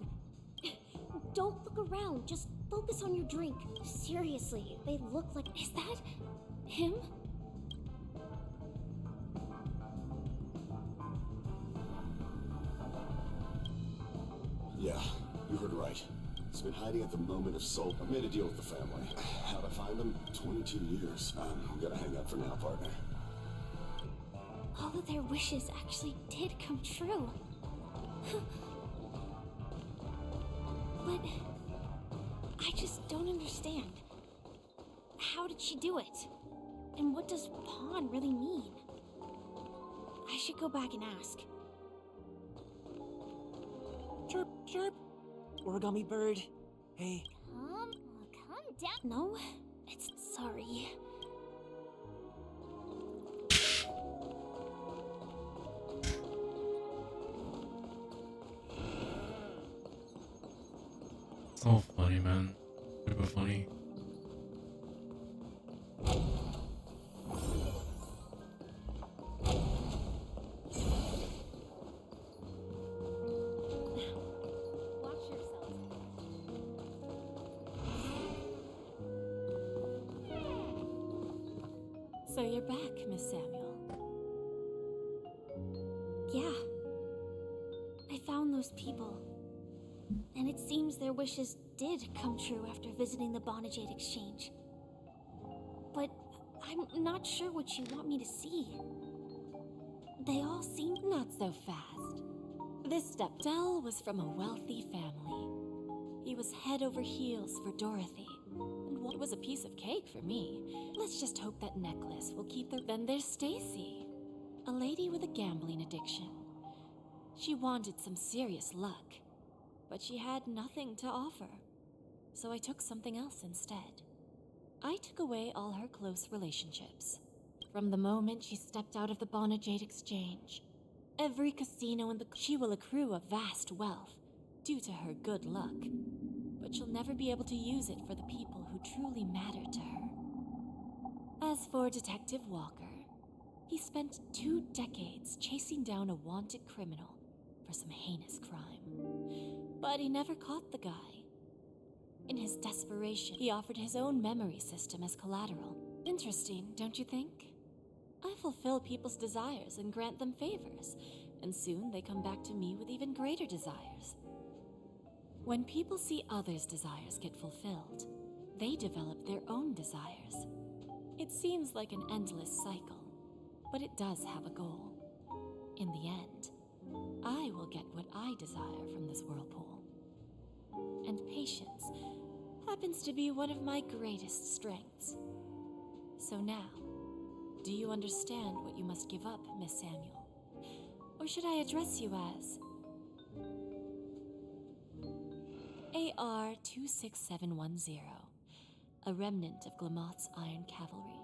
Don't look around. Just focus on your drink. Seriously, they look like. Is that him? Yeah, you heard right. He's been hiding at the moment of soul. I made a deal with the family. How'd I find him? 22 years. I'm gonna hang up for now, partner. All of their wishes actually did come true. But I just don't understand. How did she do it? And what does pawn really mean? I should go back and ask. Chirp, chirp. Origami bird. Hey. Calm down. No, it's sorry. So funny, man. Super funny. Watch yourselves. So you're back, Miss Samuel. Yeah. I found those people. And it seems their wishes did come true after visiting the Bonajade Exchange. But I'm not sure what you want me to see. They all seem Not so fast. This stepdel was from a wealthy family. He was head over heels for Dorothy, and what was a piece of cake for me. Let's just hope that necklace will keep the. Then there's Stacy, a lady with a gambling addiction. She wanted some serious luck, but she had nothing to offer, so I took something else instead. I took away all her close relationships. From the moment she stepped out of the Bonajade Exchange, every casino in the she will accrue a vast wealth due to her good luck, but she'll never be able to use it for the people who truly matter to her. As for Detective Walker, he spent 2 decades chasing down a wanted criminal for some heinous crime, but he never caught the guy. In his desperation, he offered his own memory system as collateral. Interesting, don't you think? I fulfill people's desires and grant them favors, and soon they come back to me with even greater desires. When people see others' desires get fulfilled, they develop their own desires. It seems like an endless cycle, but it does have a goal. In the end, I will get what I desire from this whirlpool. And patience happens to be one of my greatest strengths. So now, do you understand what you must give up, Miss Samuel? Or should I address you as AR-26710, a remnant of Glamoth's Iron Cavalry?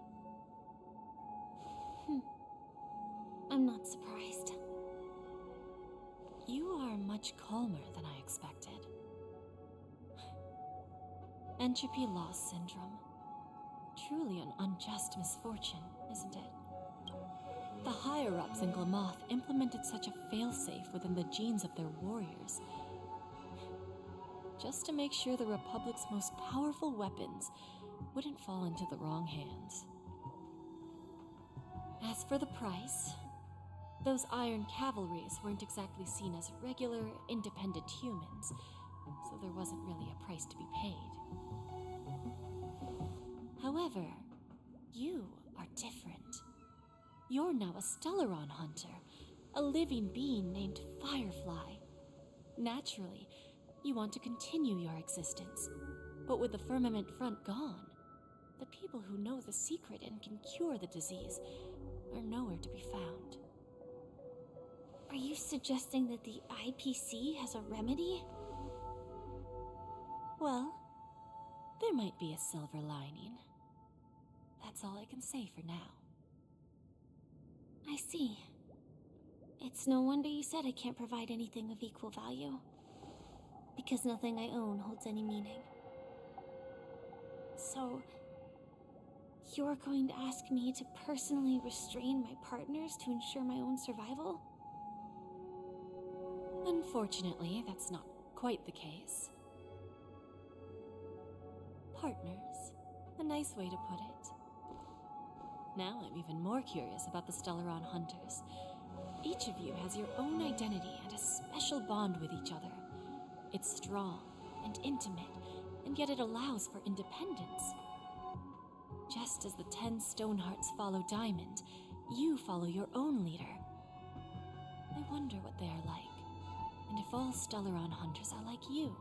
I'm not surprised. You are much calmer than I expected. Entropy loss syndrome. Truly an unjust misfortune, isn't it? The higher-ups in Glamoth implemented such a failsafe within the genes of their warriors, just to make sure the Republic's most powerful weapons wouldn't fall into the wrong hands. As for the price, those Iron Cavalries weren't exactly seen as regular, independent humans, so there wasn't really a price to be paid. However, you are different. You're now a Stellaron hunter, a living being named Firefly. Naturally, you want to continue your existence, but with the Firmament Front gone, the people who know the secret and can cure the disease are nowhere to be found. Are you suggesting that the IPC has a remedy? Well, there might be a silver lining. That's all I can say for now. I see. It's no wonder you said I can't provide anything of equal value. Because nothing I own holds any meaning. So, you're going to ask me to personally restrain my partners to ensure my own survival? Unfortunately, that's not quite the case. Partners. A nice way to put it. Now I'm even more curious about the Stellaron Hunters. Each of you has your own identity and a special bond with each other. It's strong and intimate, and yet it allows for independence. Just as the 10 Stonehearts follow Diamond, you follow your own leader. I wonder what they are like, and if all Stellaron Hunters are like you.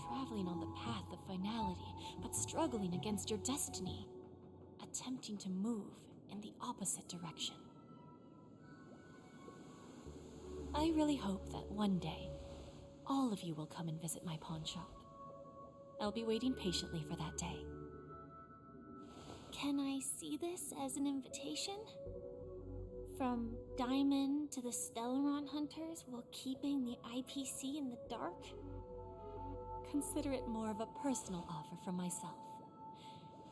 Traveling on the path of finality, but struggling against your destiny. Attempting to move in the opposite direction. I really hope that one day, all of you will come and visit my pawn shop. I'll be waiting patiently for that day. Can I see this as an invitation? From Diamond to the Stellaron Hunters while keeping the IPC in the dark? Consider it more of a personal offer from myself.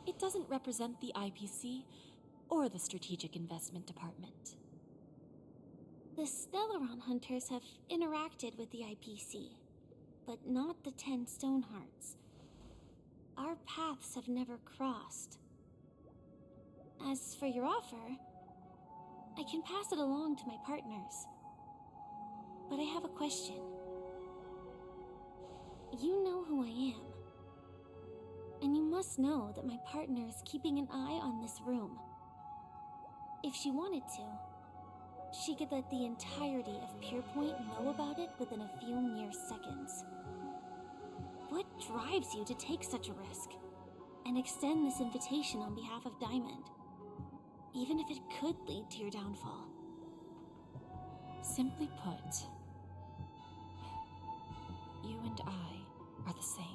It doesn't represent the IPC or the Strategic Investment Department. The Stellaron Hunters have interacted with the IPC, but not the 10 Stonehearts. Our paths have never crossed. As for your offer, I can pass it along to my partners. But I have a question. You know who I am. And you must know that my partner is keeping an eye on this room. If she wanted to, she could let the entirety of Pierpoint know about it within a few mere seconds. What drives you to take such a risk and extend this invitation on behalf of Diamond, even if it could lead to your downfall? Simply put, you and I are the same.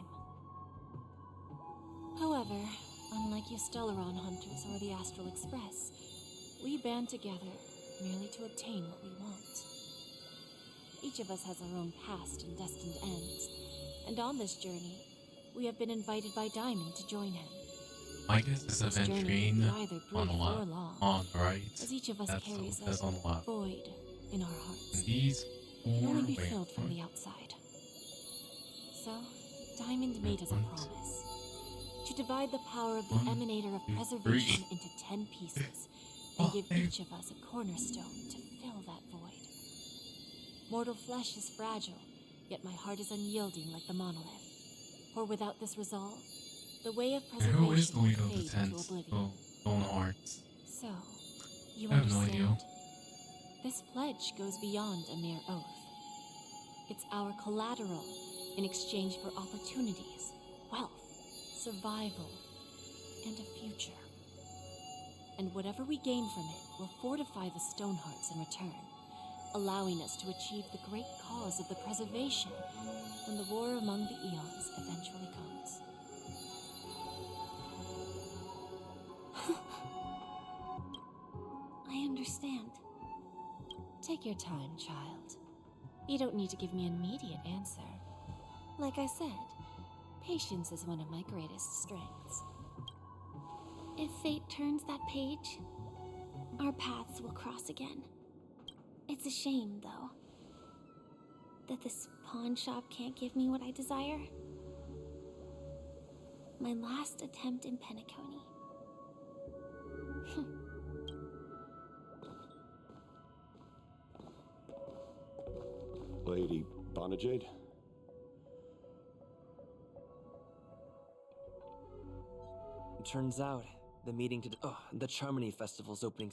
However, unlike you Stellaron Hunters or the Astral Express, we band together merely to obtain what we want. Each of us has our own past and destined ends, and on this journey, we have been invited by Diamond to join him. I guess it's This journey adventuring will be either on brief a lot or long, on, right? as each of us That's carries that's on a a lot. void in our hearts. And these Can only be wait, filled from the outside. So, Diamond made us a promise. To divide the power of the Emanator of Preservation into 10 pieces, and give each of us a cornerstone to fill that void. Mortal flesh is fragile, yet my heart is unyielding like the monolith. For without this resolve, the way of And who is preservation the will leader of the fade 10 to oblivion. Stone Hearts? So, you I have no understand? idea. This pledge goes beyond a mere oath. It's our collateral in exchange for opportunities, wealth, survival, and a future. And whatever we gain from it will fortify the Stonehearts in return, allowing us to achieve the great cause of the preservation when the war among the eons eventually comes. I understand. Take your time, child. You don't need to give me an immediate answer. Like I said, patience is one of my greatest strengths. If fate turns that page, our paths will cross again. It's a shame, though, that this pawn shop can't give me what I desire. My last attempt in Penacony. Lady Bonajade? Turns out, the meeting to the Charmony Festival's opening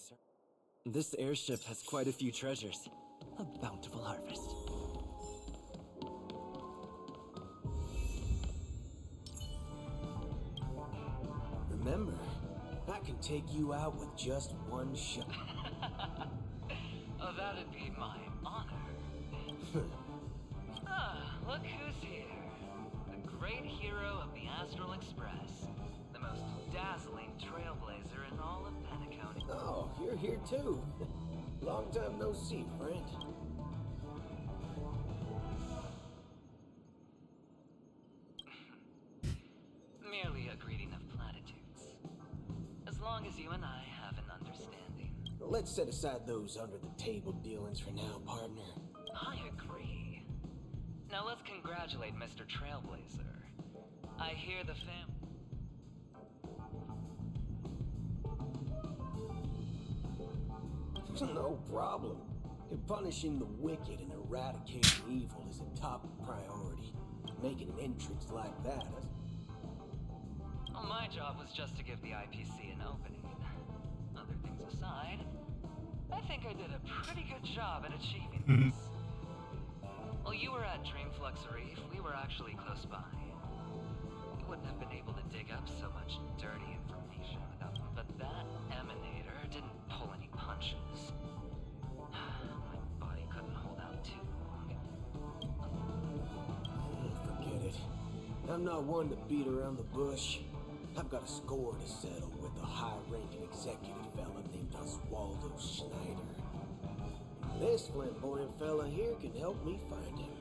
this airship has quite a few treasures. A bountiful harvest. Remember, I can take you out with just one shot. Oh, that'd be my honor. Look who's here. The great hero of the Astral Express. The most dazzling trailblazer in all of Penacony. Oh, you're here too. Long time no see, friend. Merely a greeting of platitudes. As long as you and I have an understanding. Let's set aside those under-the-table dealings for now, partner. I agree. Now let's congratulate Mr. Trailblazer. I hear the No problem. Punishing the wicked and eradicating evil is a top priority. Making an entrance like that is... Well, my job was just to give the IPC an opening. Other things aside, I think I did a pretty good job at achieving this. While you were at Dreamflux Reef, we were actually close by. We wouldn't have been able to dig up so much dirty information without them, but that emanator didn't pull any punches. My body couldn't hold out too long. Forget it. I'm not one to beat around the bush. I've got a score to settle with a high-ranking executive fella named Oswaldo Schneider. This flamboyant fella here can help me find him.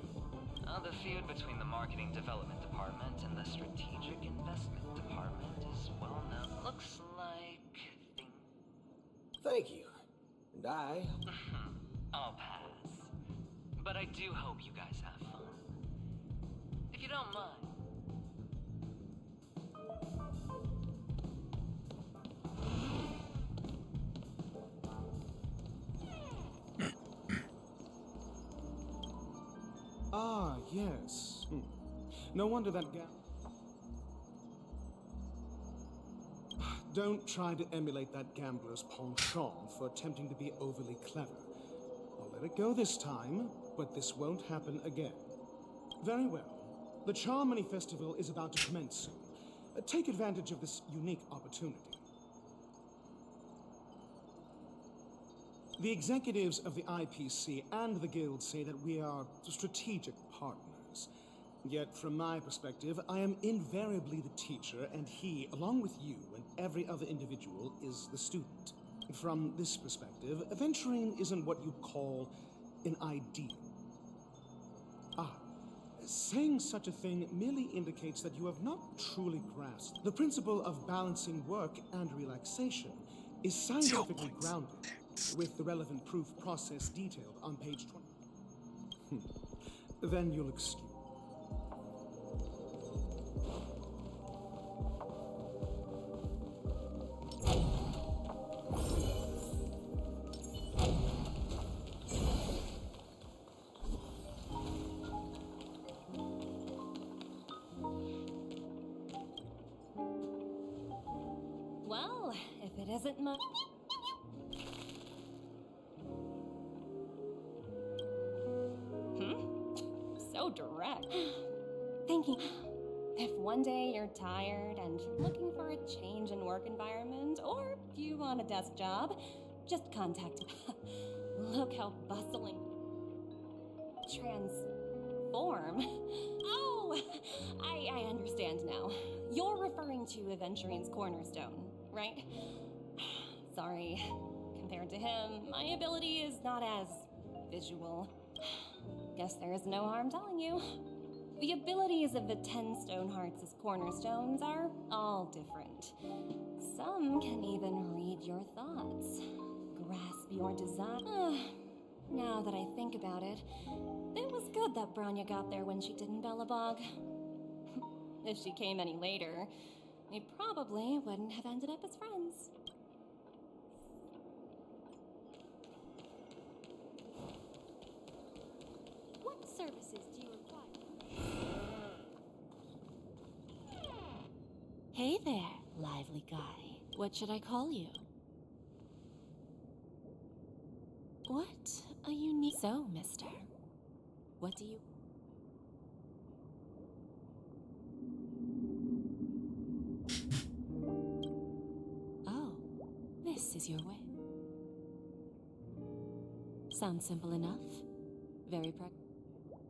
The feud between the Marketing Development Department and the Strategic Investment Department is well known. Looks like... Thank you. And I'll pass. But I do hope you guys have fun. If you don't mind. Ah, yes. No wonder that Don't try to emulate that gambler's penchant for attempting to be overly clever. I'll let it go this time, but this won't happen again. Very well. The Charmony Festival is about to commence soon. Take advantage of this unique opportunity. The executives of the IPC and the Guild say that we are strategic partners. Yet, from my perspective, I am invariably the teacher, and he, along with you and every other individual, is the student. From this perspective, adventuring isn't what you'd call an ideal. Saying such a thing merely indicates that you have not truly grasped the principle of balancing work and relaxation is scientifically grounded, with the relevant proof process detailed on page 20. Then you'll excuse. Well, if it isn't my... So direct. Thinking, if one day you're tired and looking for a change in work environment, or you want a desk job, just contact me. Look how bustling. Transform. Oh, I understand now. You're referring to Adventuring's cornerstone, right? Sorry. Compared to him, my ability is not as visual. Guess there is no harm telling you. The abilities of the 10 Stonehearts as cornerstones are all different. Some can even read your thoughts, grasp your desire. Now that I think about it, it was good that Branya got there when she did in Bellabog. If she came any later, we probably wouldn't have ended up as friends. What services do you require? Hey there, lively guy. What should I call you? What a unique... So, mister, what do you... Oh, this is your way. Sounds simple enough. Very practical.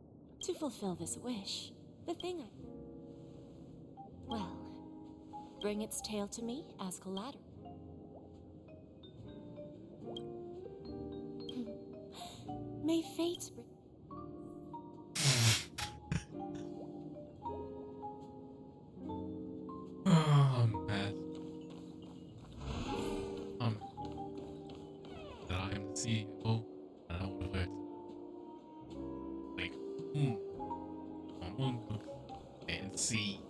To fulfill this wish, the thing I... Well, bring its tail to me as collateral. May fate bring... I'm mad. That I am the CEO and I will elect. Like, among books and see.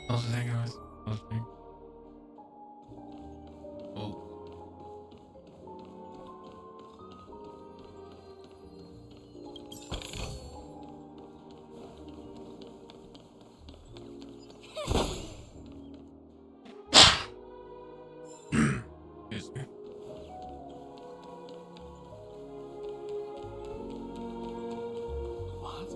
How's it hanging, guys? How's it hanging? Oh. Excuse me. What?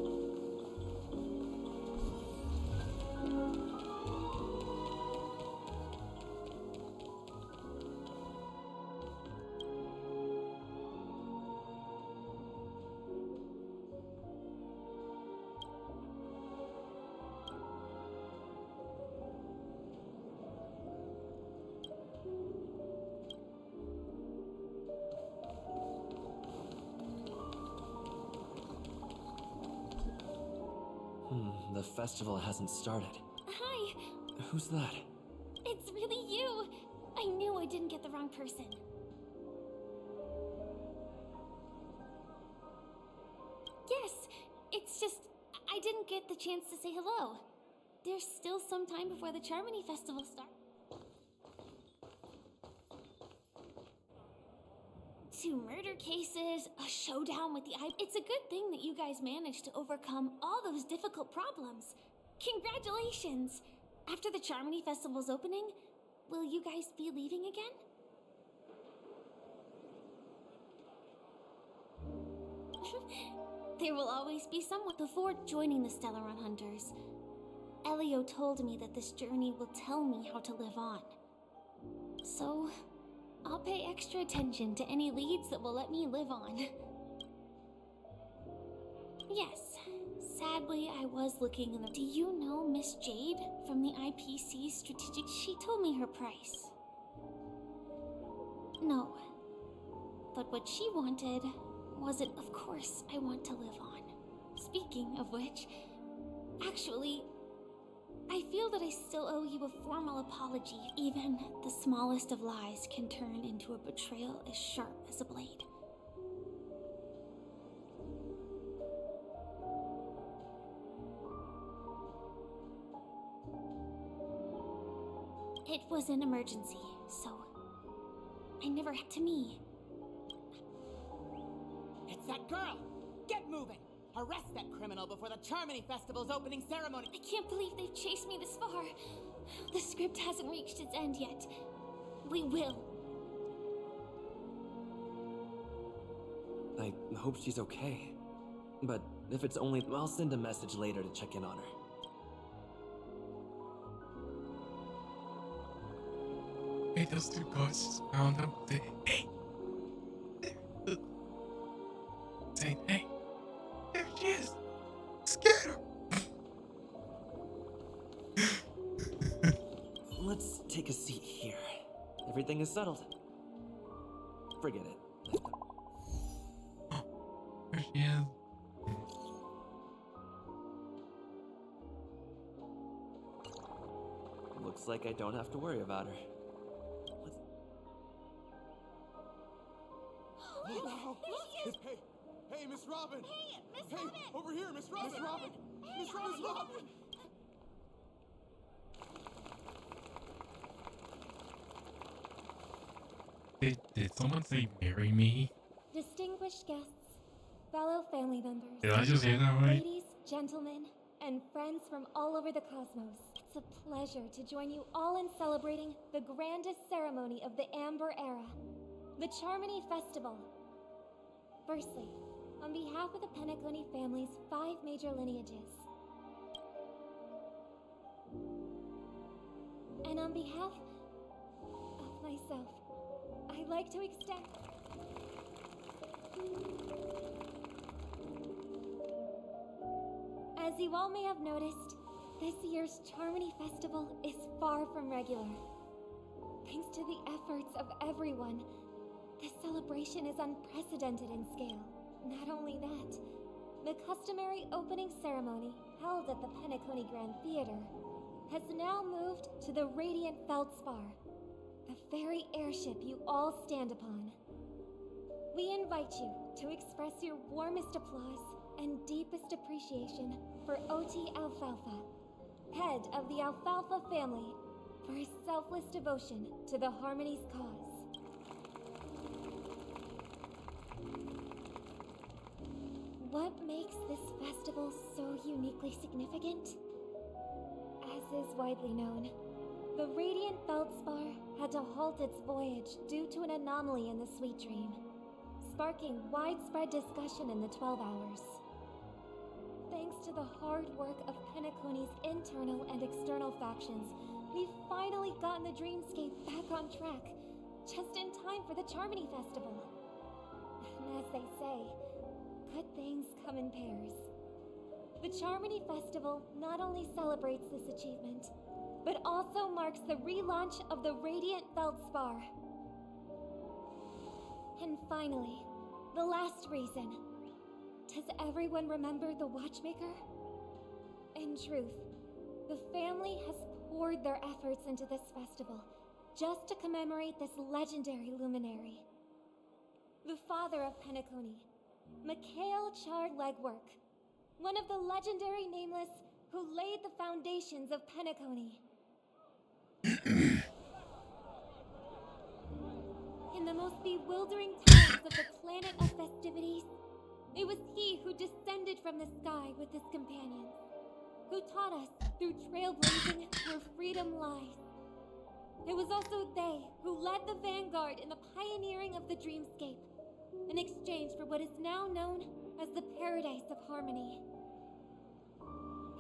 The festival hasn't started. Hi, Who's that? it's really you. I knew I didn't get the wrong person. Yes, it's just I didn't get the chance to say hello. There's still some time before the Charmony Festival starts. Two murder cases, a showdown with the eye. It's a good thing that you guys managed to overcome all those difficult problems. Congratulations! After the Charmony Festival's opening, will you guys be leaving again? There will always be someone. Before joining the Stellaron Hunters, Elio told me that this journey will tell me how to live on. So, I'll pay extra attention to any leads that will let me live on. Yes, sadly I was looking in the... Do you know Miss Jade from the IPC Strategic? She told me her price. No, but what she wanted wasn't, of course, I want to live on. Speaking of which, actually, I feel that I still owe you a formal apology. Even the smallest of lies can turn into a betrayal as sharp as a blade. It was an emergency, so I never had to me. It's that girl! Get moving! Arrest that criminal before the Charmony Festival's opening ceremony! I can't believe they've chased me this far. The script hasn't reached its end yet. We will. I hope she's okay. But if it's only... I'll send a message later to check in on her. Hey, those two ghosts found him. Hey! Saying, hey! There she is! Scared her! Let's take a seat here. Everything is settled. Forget it. There she is. Looks like I don't have to worry about her. Hey, Miss Robin! Hey, Miss Robin! Over here, Miss Robin! Miss Robin! Hey, Miss Robin! Did someone say marry me? Distinguished guests, fellow family members, Did I just hear that right? ladies, gentlemen, and friends from all over the cosmos, it's a pleasure to join you all in celebrating the grandest ceremony of the Amber Era, the Charmony Festival. Firstly, on behalf of the Penacony family's 5 major lineages, and on behalf of myself, I'd like to extend... As you all may have noticed, this year's Charmony Festival is far from regular. Thanks to the efforts of everyone, the celebration is unprecedented in scale. Not only that, the customary opening ceremony held at the Penacony Grand Theater has now moved to the Radiant Feldspar, the very airship you all stand upon. We invite you to express your warmest applause and deepest appreciation for OT Alfalfa, head of the Alfalfa family, for his selfless devotion to the Harmony's cause. What makes this festival so uniquely significant? As is widely known, the Radiant Feldspar had to halt its voyage due to an anomaly in the Sweet Dream, sparking widespread discussion in the 12 Hours. Thanks to the hard work of Penacony's internal and external factions, we've finally gotten the dreamscape back on track, just in time for the Charmony Festival. And as they say, good things come in pairs. The Charmony Festival not only celebrates this achievement, but also marks the relaunch of the Radiant Feldspar. And finally, the last reason. Does everyone remember the Watchmaker? In truth, the family has poured their efforts into this festival just to commemorate this legendary luminary. The father of Penacony, Mikhail Chard Legwork, one of the legendary Nameless who laid the foundations of Penacony. In the most bewildering times of the planet of festivities, it was he who descended from the sky with his companions, who taught us through trailblazing where freedom lies. It was also they who led the vanguard in the pioneering of the dreamscape, in exchange for what is now known as the Paradise of Harmony.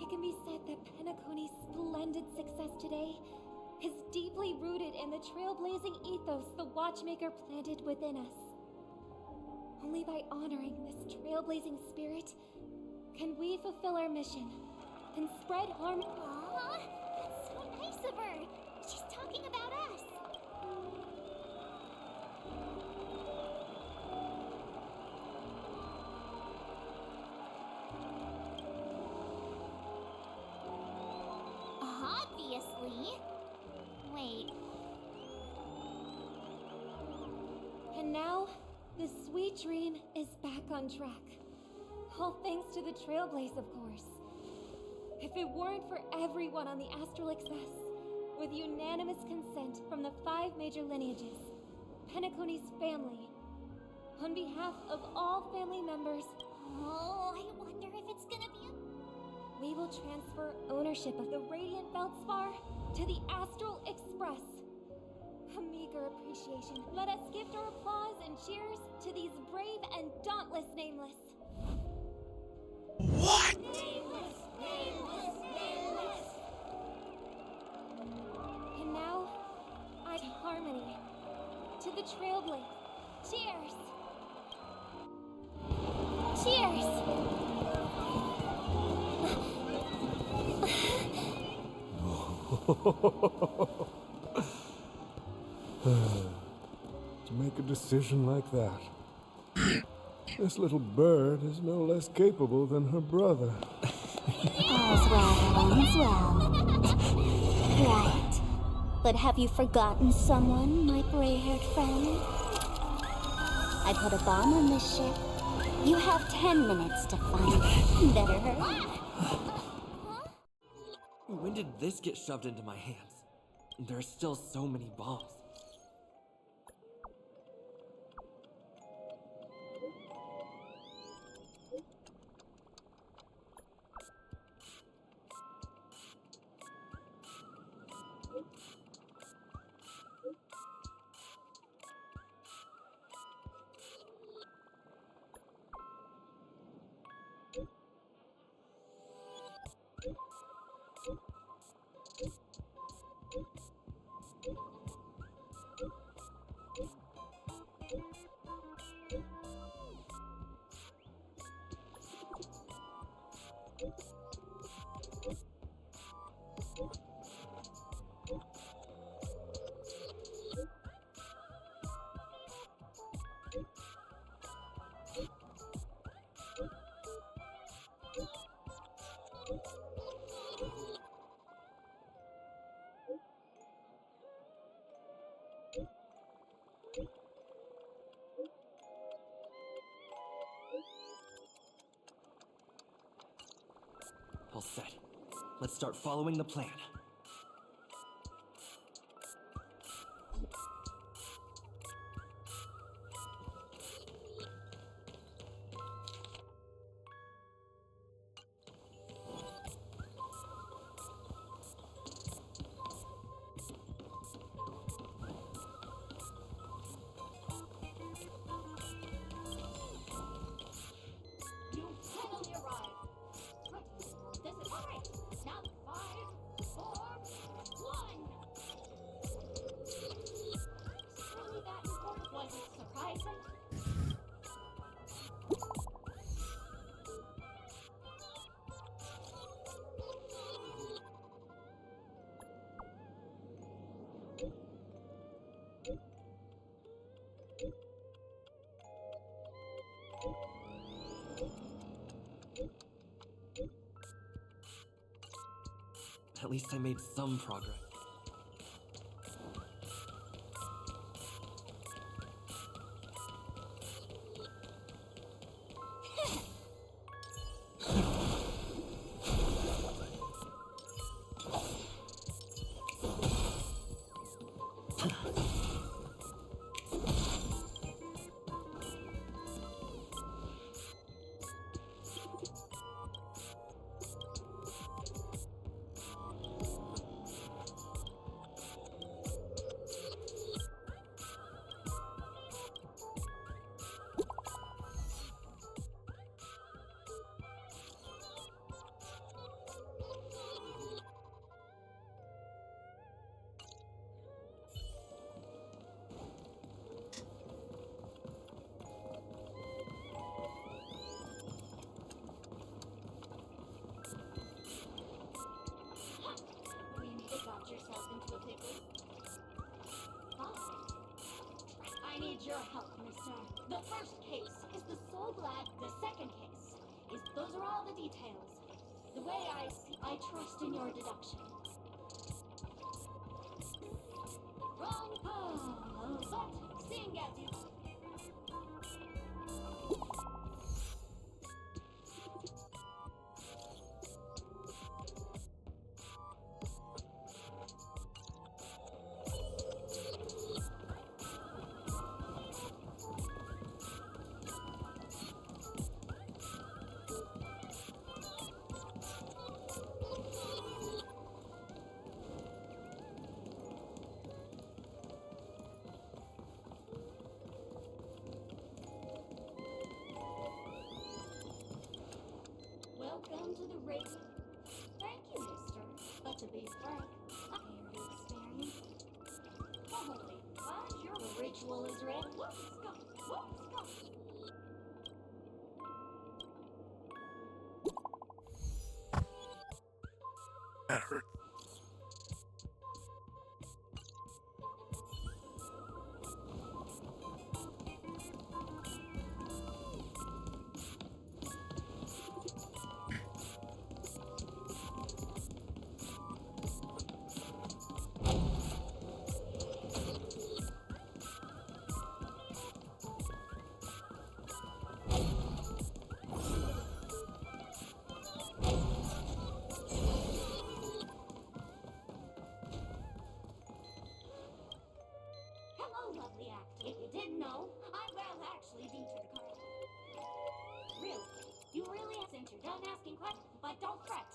It can be said that Penacony's splendid success today is deeply rooted in the trailblazing ethos the Watchmaker planted within us. Only by honoring this trailblazing spirit can we fulfill our mission and spread harmony. Aw, that's so nice of her. She's talking about us. Obviously. Wait. And now, the Sweet Dream is back on track. All thanks to the Trailblaze, of course. If it weren't for everyone on the Astral Excess, with unanimous consent from the 5 major lineages, Penacony's family, on behalf of all family members, Oh, I wonder if it's gonna be we will transfer ownership of the Radiant Feldspar to the Astral Express. A meager appreciation. Let us gift our applause and cheers to these brave and dauntless Nameless. What? Nameless, nameless, nameless. And now, I'd Harmony. To the Trailblaze. Cheers! Cheers! To make a decision like that. This little bird is no less capable than her brother. All's well, all's well. Right. But have you forgotten someone, my gray-haired friend? I put a bomb on this ship. You have 10 minutes to find it. Better hurry. When did this get shoved into my hands? There are still so many bombs. All set. Let's start following the plan. You finally arrived. This is all right. Now 5, 4, 1. Really that important? Was it surprising? At least I made some progress. We need to got yourself into a pickle. Fine. I need your help, mister. The first case is the Soul Black. The second case is those are all the details. The way I see, I trust in your deduction. Wrong but seeing as you. Welcome to the race. Thank you, mister. But to be frank, I'm here to experience. Holy, glad your ritual is ready. Let's go. Let's go. That hurt. but don't fret.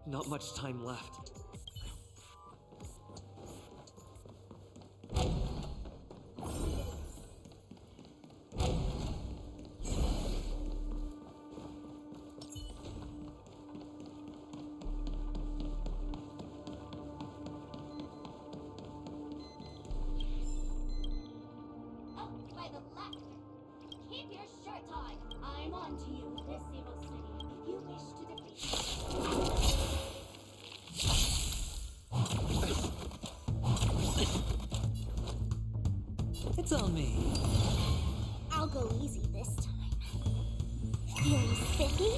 Not much time left. Oh, by the laughter. Keep your shirt on. I'm on to you, this evil city, if you wish to defeat me. It's on me. I'll go easy this time. Feeling spiffy?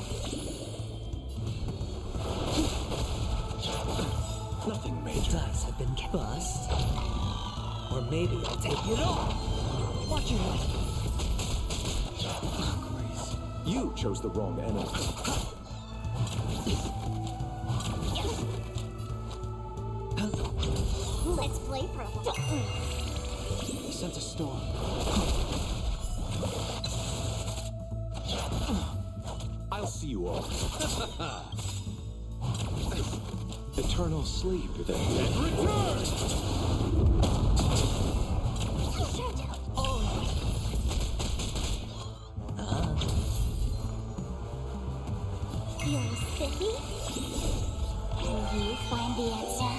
Nothing major. Dice have been bust. Or maybe I'll take it off. Watch your head. You chose the wrong enemy. Let's play purple. Sense a storm. I'll see you all. Eternal sleep, then. And return! Feeling spiffy? Can you find the answer?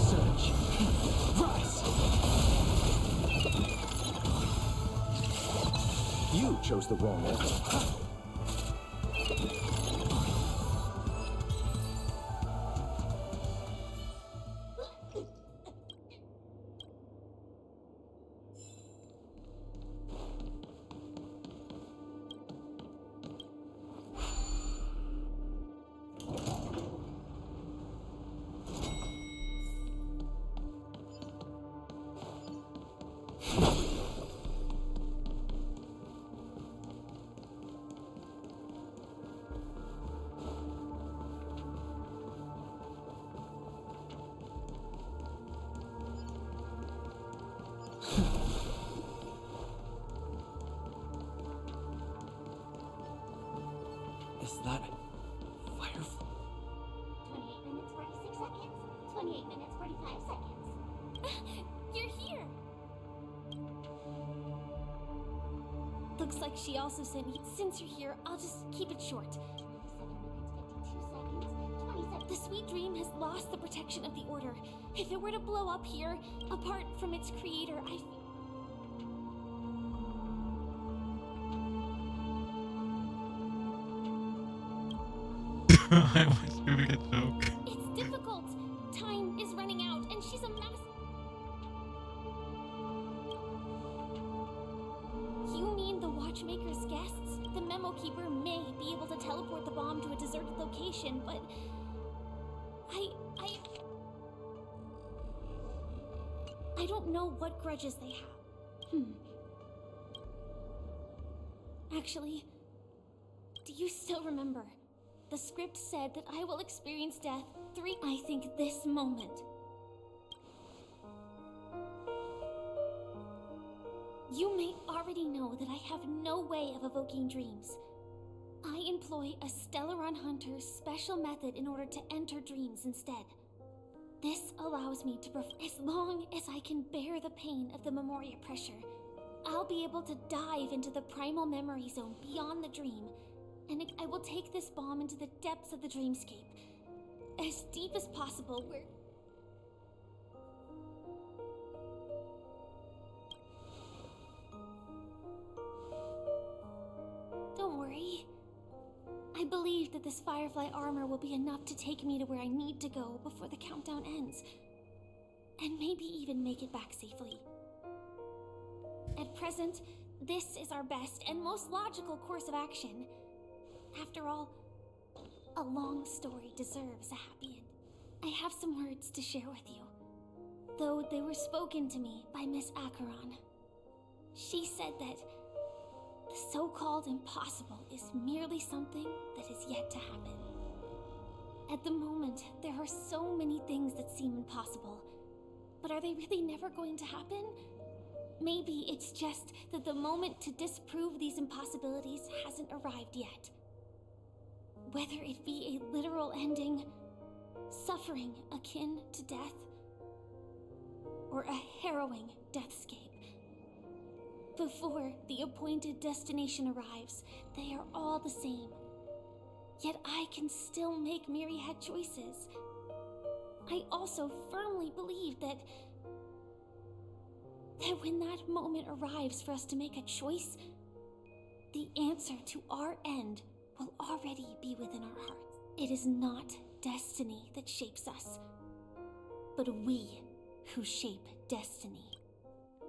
Surge. Rise! You chose the wrong enemy. Is that Firefly? 28 minutes, 46 seconds. 28 minutes, 45 seconds. You're here! Looks like she also sent you. Since you're here, I'll just keep it short. 27 minutes, 52 seconds. 20 seconds. The Sweet Dream has lost the protection of the Order. If it were to blow up here, apart from its creator, I was doing a joke. It's difficult. Time is running out, and she's a mass. You mean the Watchmaker's guests? The Memo Keeper may be able to teleport the bomb to a deserted location, but I don't know what grudges they have. Actually, do you still remember? The script said that I will experience death I think this moment. You may already know that I have no way of evoking dreams. I employ a Stellaron Hunter's special method in order to enter dreams instead. This allows me to as long as I can bear the pain of the Memoria pressure, I'll be able to dive into the primal memory zone beyond the dream, and I will take this bomb into the depths of the dreamscape, as deep as possible, where... Don't worry. I believe that this Firefly armor will be enough to take me to where I need to go before the countdown ends, and maybe even make it back safely. At present, this is our best and most logical course of action. After all, a long story deserves a happy end. I have some words to share with you, though they were spoken to me by Miss Acheron. She said that the so-called impossible is merely something that is yet to happen. At the moment, there are so many things that seem impossible, but are they really never going to happen? Maybe it's just that the moment to disprove these impossibilities hasn't arrived yet. Whether it be a literal ending, suffering akin to death, or a harrowing deathscape. Before the appointed destination arrives, they are all the same. Yet I can still make myriad choices. I also firmly believe that when that moment arrives for us to make a choice, the answer to our end will already be within our hearts. It is not destiny that shapes us, but we who shape destiny.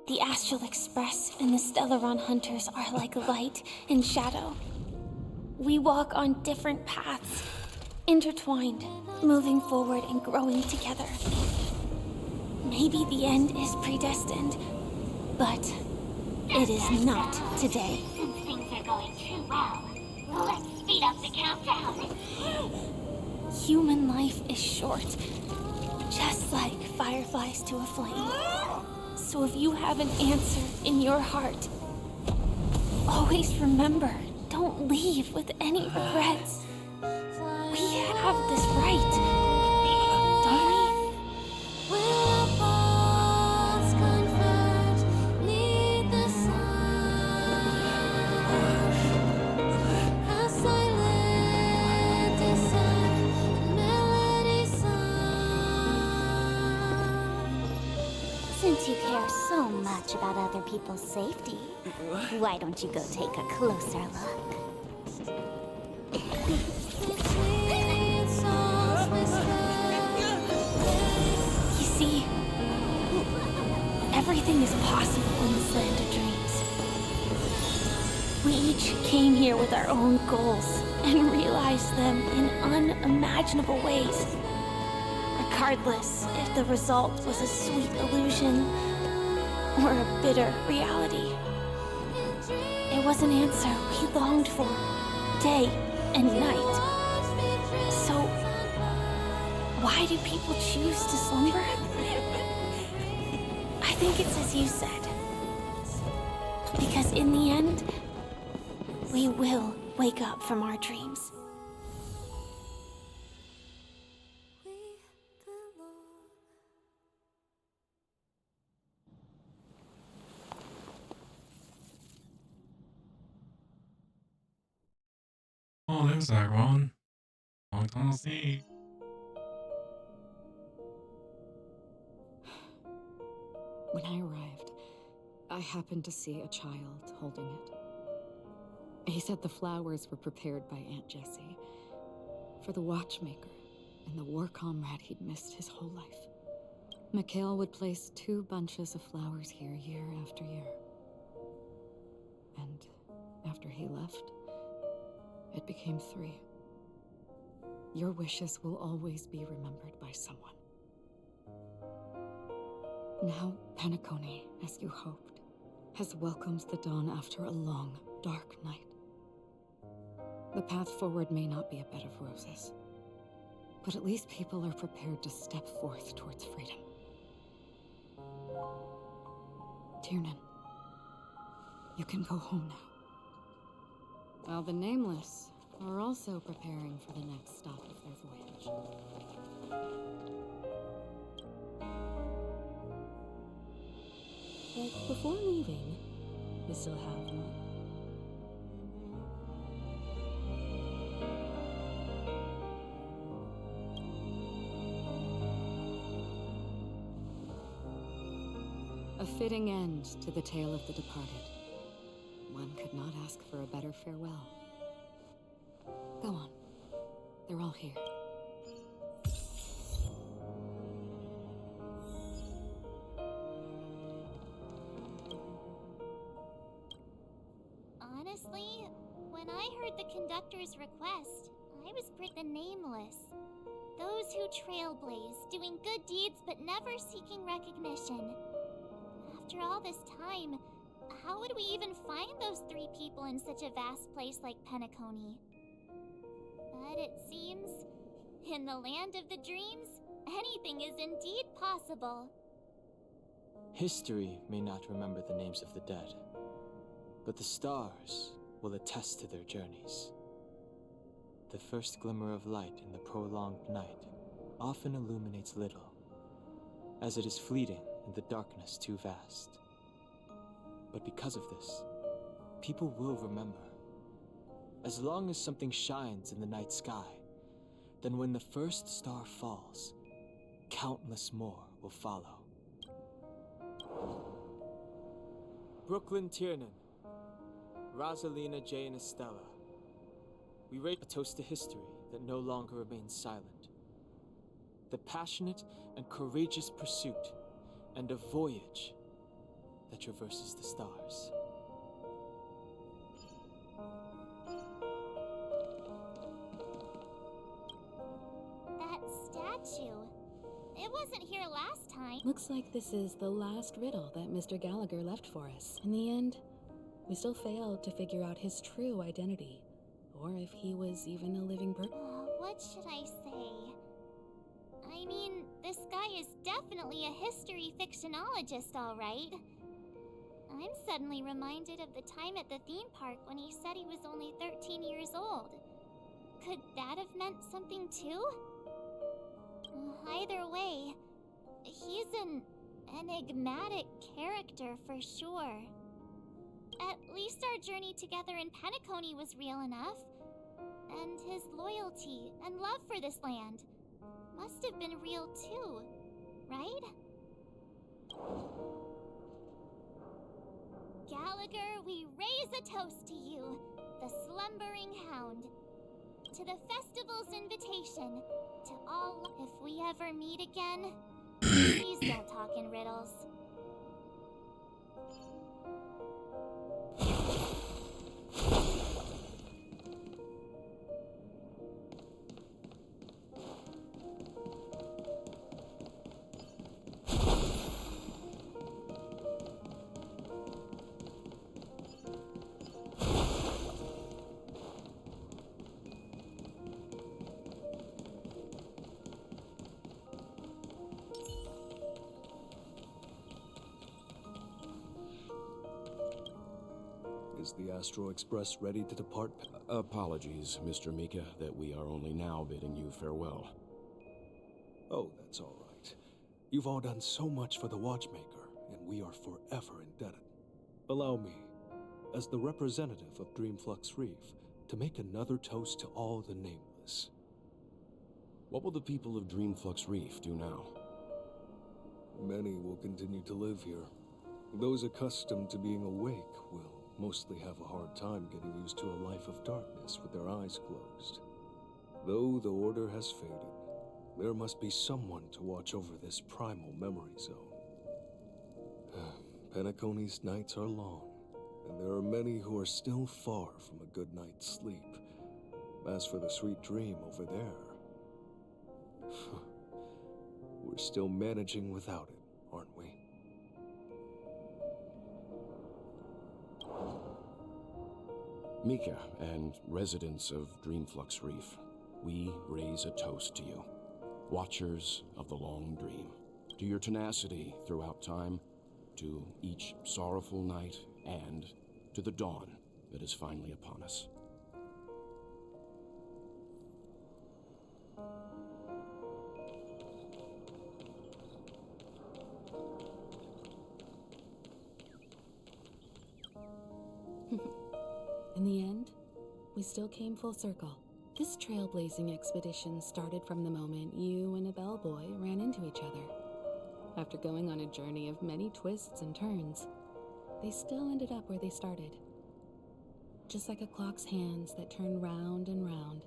The Astral Express and the Stellaron Hunters are like light and shadow. We walk on different paths, intertwined, moving forward and growing together. Maybe the end is predestined, but it is not today. Since things are going too well, let's speed up the countdown. Human life is short, just like fireflies to a flame. So if you have an answer in your heart, always remember, don't leave with any regrets. We have this right, don't we? Since you care so much about other people's safety, why don't you go take a closer look? You see, everything is possible in this land of dreams. We each came here with our own goals and realized them in unimaginable ways. Regardless if the result was a sweet illusion or a bitter reality. It was an answer we longed for, day and night. So, why do people choose to slumber? I think it's as you said. Because in the end, we will wake up from our dreams. Oh, there's Agron. Long time no see. When I arrived, I happened to see a child holding it. He said the flowers were prepared by Aunt Jessie for the watchmaker and the war comrade he'd missed his whole life. Mikhail would place 2 bunches of flowers here year after year. And after he left, it became 3. Your wishes will always be remembered by someone. Now, Penacony, as you hoped, has welcomed the dawn after a long, dark night. The path forward may not be a bed of roses, but at least people are prepared to step forth towards freedom. Tiernan, you can go home now. While the Nameless are also preparing for the next stop of their voyage. But before leaving, we still have one. A fitting end to the tale of the departed. One could not ask for a better farewell. Go on. They're all here. Honestly, when When I heard the conductor's request, I was the nameless. Those who trailblaze, doing good deeds but never seeking recognition. After all this time, how would we even find those 3 people in such a vast place like Penacony? But it seems, in the land of the dreams, anything is indeed possible. History may not remember the names of the dead, but the stars will attest to their journeys. The first glimmer of light in the prolonged night often illuminates little, as it is fleeting and the darkness too vast. But because of this, people will remember. As long as something shines in the night sky, then when the first star falls, countless more will follow. Brooklyn Tiernan, Rosalina J. and Estella, we raise a toast to history that no longer remains silent. The passionate and courageous pursuit and a voyage that traverses the stars. That statue. It wasn't here last time. Looks like this is the last riddle that Mr. Gallagher left for us. In the end, we still failed to figure out his true identity, or if he was even a living person. What should I say? I mean, this guy is definitely a history fictionologist, all right. I'm suddenly reminded of the time at the theme park when he said he was only 13 years old. Could that have meant something too? Either way, he's an enigmatic character for sure. At least our journey together in Penacony was real enough. And his loyalty and love for this land must have been real too, right? Gallagher, we raise a toast to you, the slumbering hound. To the festival's invitation, to all. If we ever meet again, please don't talk in riddles. Is the Astro Express ready to depart? Apologies, Mr. Mika, that we are only now bidding you farewell. Oh, that's all right. You've all done so much for the Watchmaker, and we are forever indebted. Allow me, as the representative of Dreamflux Reef, to make another toast to all the nameless. What will the people of Dreamflux Reef do now? Many will continue to live here. Those accustomed to being awake will mostly have a hard time getting used to a life of darkness with their eyes closed. Though the order has faded, there must be someone to watch over this primal memory zone. Penacony's nights are long, and there are many who are still far from a good night's sleep. As for the sweet dream over there, we're still managing without it, aren't we? Mika and residents of Dreamflux Reef, we raise a toast to you, watchers of the long dream, to your tenacity throughout time, to each sorrowful night, and to the dawn that is finally upon us. In the end, we still came full circle. This trailblazing expedition started from the moment you and a bellboy ran into each other. After going on a journey of many twists and turns, they still ended up where they started. Just like a clock's hands that turn round and round,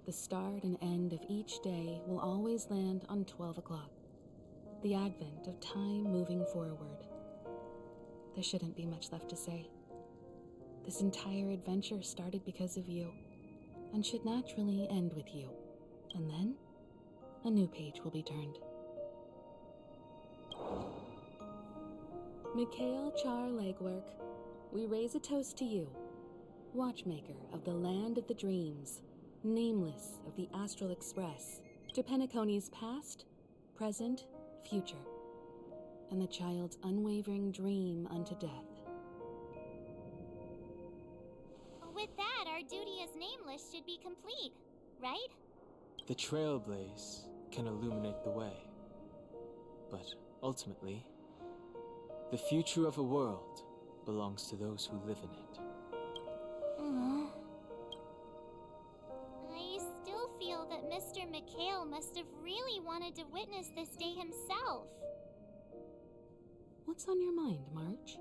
the start and end of each day will always land on 12 o'clock. The advent of time moving forward. There shouldn't be much left to say. This entire adventure started because of you, and should naturally end with you. And then, a new page will be turned. Mikhail Char Legwork, we raise a toast to you, watchmaker of the land of the dreams, nameless of the Astral Express, to Penacony's past, present, future, and the child's unwavering dream unto death. With that, our duty as nameless should be complete, right? The trailblaze can illuminate the way, but ultimately, the future of a world belongs to those who live in it. I still feel that Mr. Mikhail must have really wanted to witness this day himself. What's on your mind, March?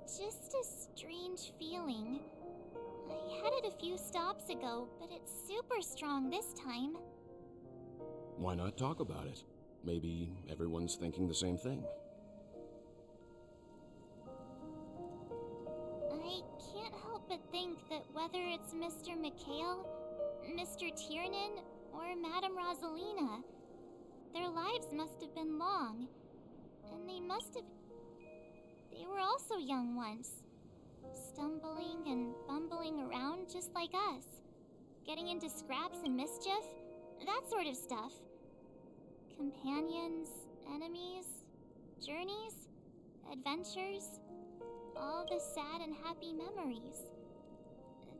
Just a strange feeling. I had it a few stops ago, but it's super strong this time. Why not talk about it? Maybe everyone's thinking the same thing. I can't help but think that whether it's Mr. Mikhail, Mr. Tiernan, or Madame Rosalina, their lives must have been long. And they were also young once. Stumbling and bumbling around just like us. Getting into scraps and mischief, that sort of stuff. Companions, enemies, journeys, adventures, all the sad and happy memories.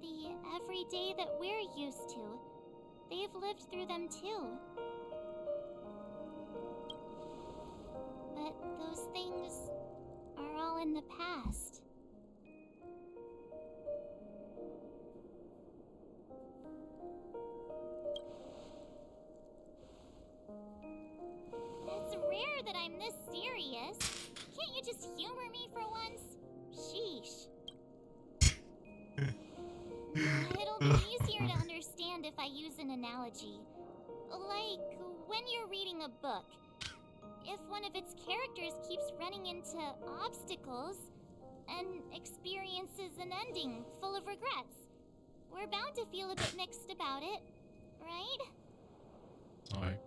The everyday that we're used to. They've lived through them too. But those things are all in the past. It's rare that I'm this serious. Can't you just humor me for once? Sheesh. It'll be easier to understand if I use an analogy. Like when you're reading a book. If one of its characters keeps running into obstacles and experiences an ending full of regrets, we're bound to feel a bit mixed about it, right? Sorry.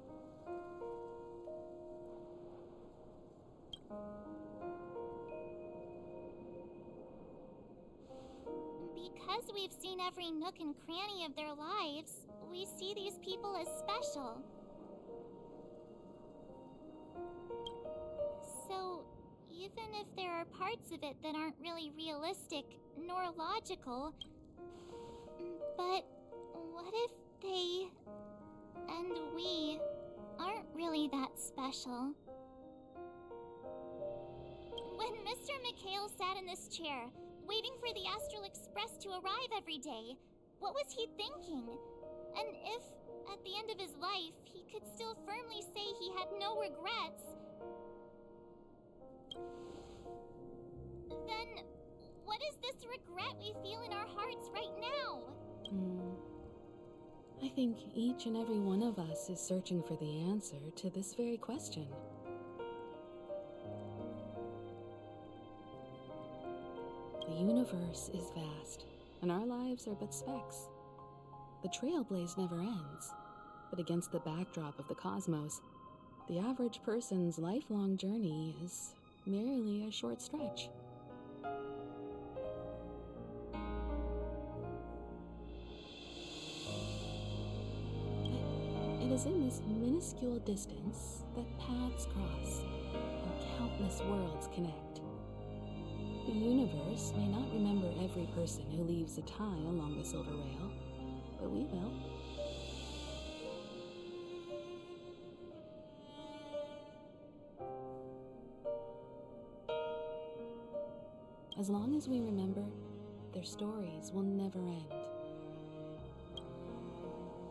Because we've seen every nook and cranny of their lives, we see these people as special. So, even if there are parts of it that aren't really realistic nor logical, but what if they and we aren't really that special? When Mr. Mikhail sat in this chair, waiting for the Astral Express to arrive every day, what was he thinking? And if, at the end of his life, he could still firmly say he had no regrets, then what is this regret we feel in our hearts right now? I think each and every one of us is searching for the answer to this very question. The universe is vast, and our lives are but specks. The trailblaze never ends, but against the backdrop of the cosmos, the average person's lifelong journey is merely a short stretch. It is in this minuscule distance that paths cross and countless worlds connect. The universe may not remember every person who leaves a tie along the silver rail, but we will. As long as we remember, their stories will never end.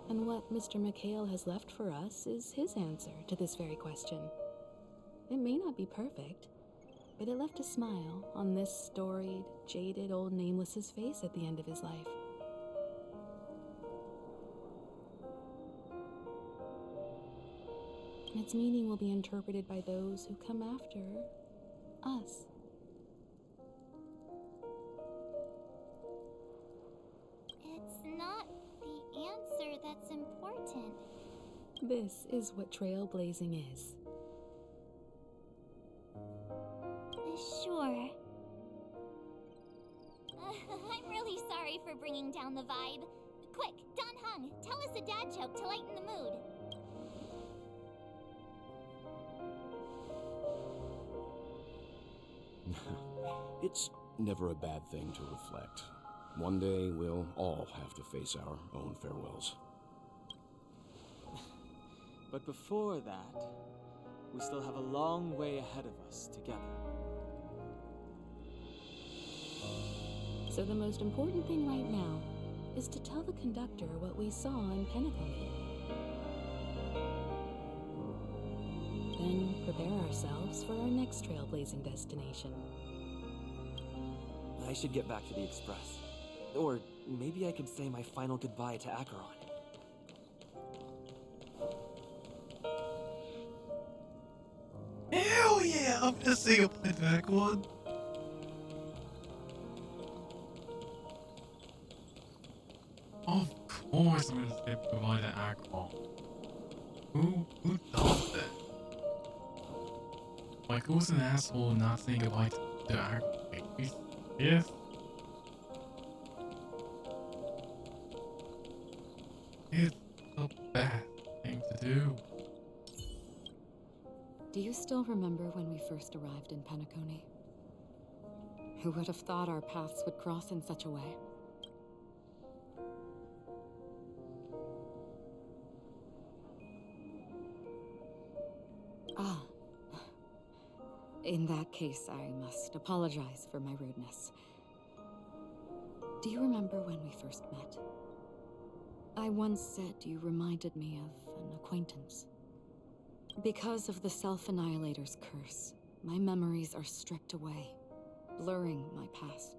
And what Mr. Mikhail has left for us is his answer to this very question. It may not be perfect, but it left a smile on this storied, jaded old Nameless's face at the end of his life. And its meaning will be interpreted by those who come after us. This is what trailblazing is. Sure. I'm really sorry for bringing down the vibe. Quick, Don Hung, tell us a dad joke to lighten the mood. It's never a bad thing to reflect. One day we'll all have to face our own farewells. But before that, we still have a long way ahead of us together. So the most important thing right now is to tell the conductor what we saw in Penacony. Then prepare ourselves for our next trailblazing destination. I should get back to the Express. Or maybe I could say my final goodbye to Acheron. Hell yeah, I'm gonna say a play back one. Of course I'm gonna say goodbye to Acheron. Who does that? Like, who's an asshole not saying goodbye to Acheron? Like, yes? It's a bad thing to do. Do you still remember when we first arrived in Penacony? Who would have thought our paths would cross in such a way? Ah. In that case, I must apologize for my rudeness. Do you remember when we first met? I once said you reminded me of an acquaintance. Because of the Self-Annihilator's curse, my memories are stripped away, blurring my past.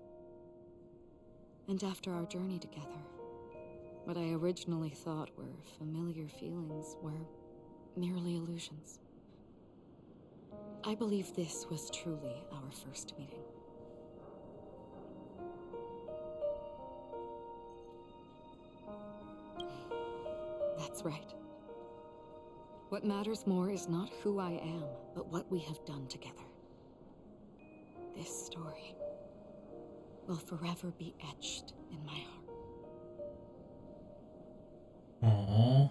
And after our journey together, what I originally thought were familiar feelings were merely illusions. I believe this was truly our first meeting. That's right. What matters more is not who I am, but what we have done together. This story will forever be etched in my heart. Aww.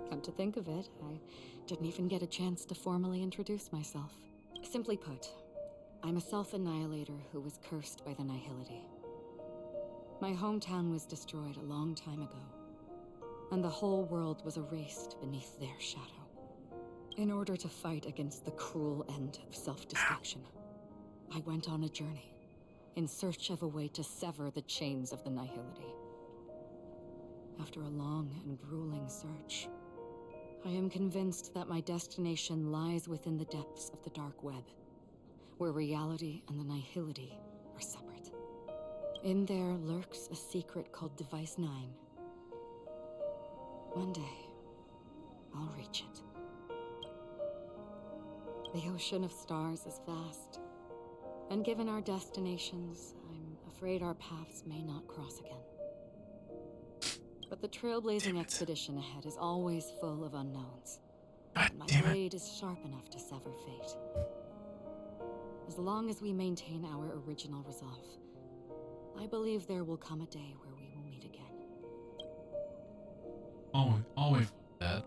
Come to think of it, I didn't even get a chance to formally introduce myself. Simply put, I'm a self-annihilator who was cursed by the Nihility. My hometown was destroyed a long time ago, and the whole world was erased beneath their shadow. In order to fight against the cruel end of self-destruction, I went on a journey, in search of a way to sever the chains of the Nihility. After a long and grueling search, I am convinced that my destination lies within the depths of the dark web, where reality and the Nihility are separate. In there lurks a secret called Device 9. One day, I'll reach it. The ocean of stars is vast, and given our destinations, I'm afraid our paths may not cross again. But the trailblazing expedition ahead is always full of unknowns. My blade is sharp enough to sever fate. As long as we maintain our original resolve, I believe there will come a day where we will meet again. Always that.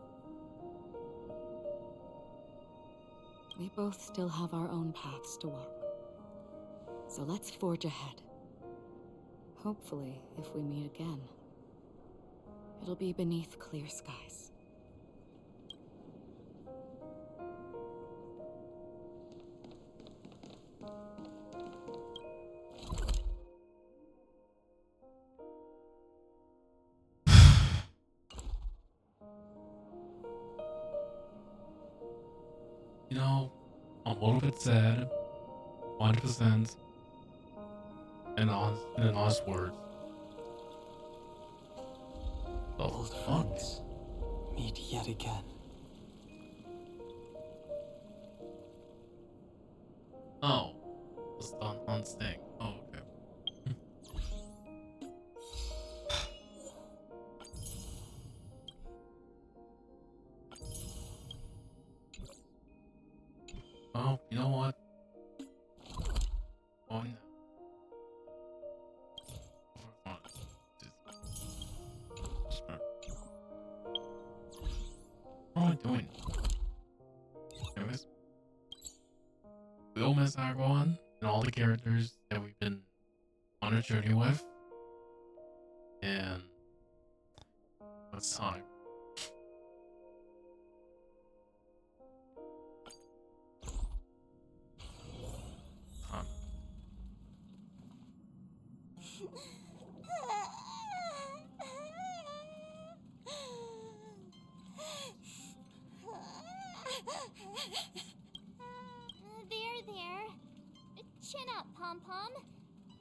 We both still have our own paths to walk. So let's forge ahead. Hopefully, if we meet again, it'll be beneath clear skies. You know, I'm a little bit sad, 100%, in honest words. Old friends, meet yet again. Oh, it's on thing. Oh, okay. Oh, you know what? Oh, no. What am I doing? Anyways, we'll miss everyone and all the characters that we've been on a journey with. And it's time. There. Chin up, Pom Pom.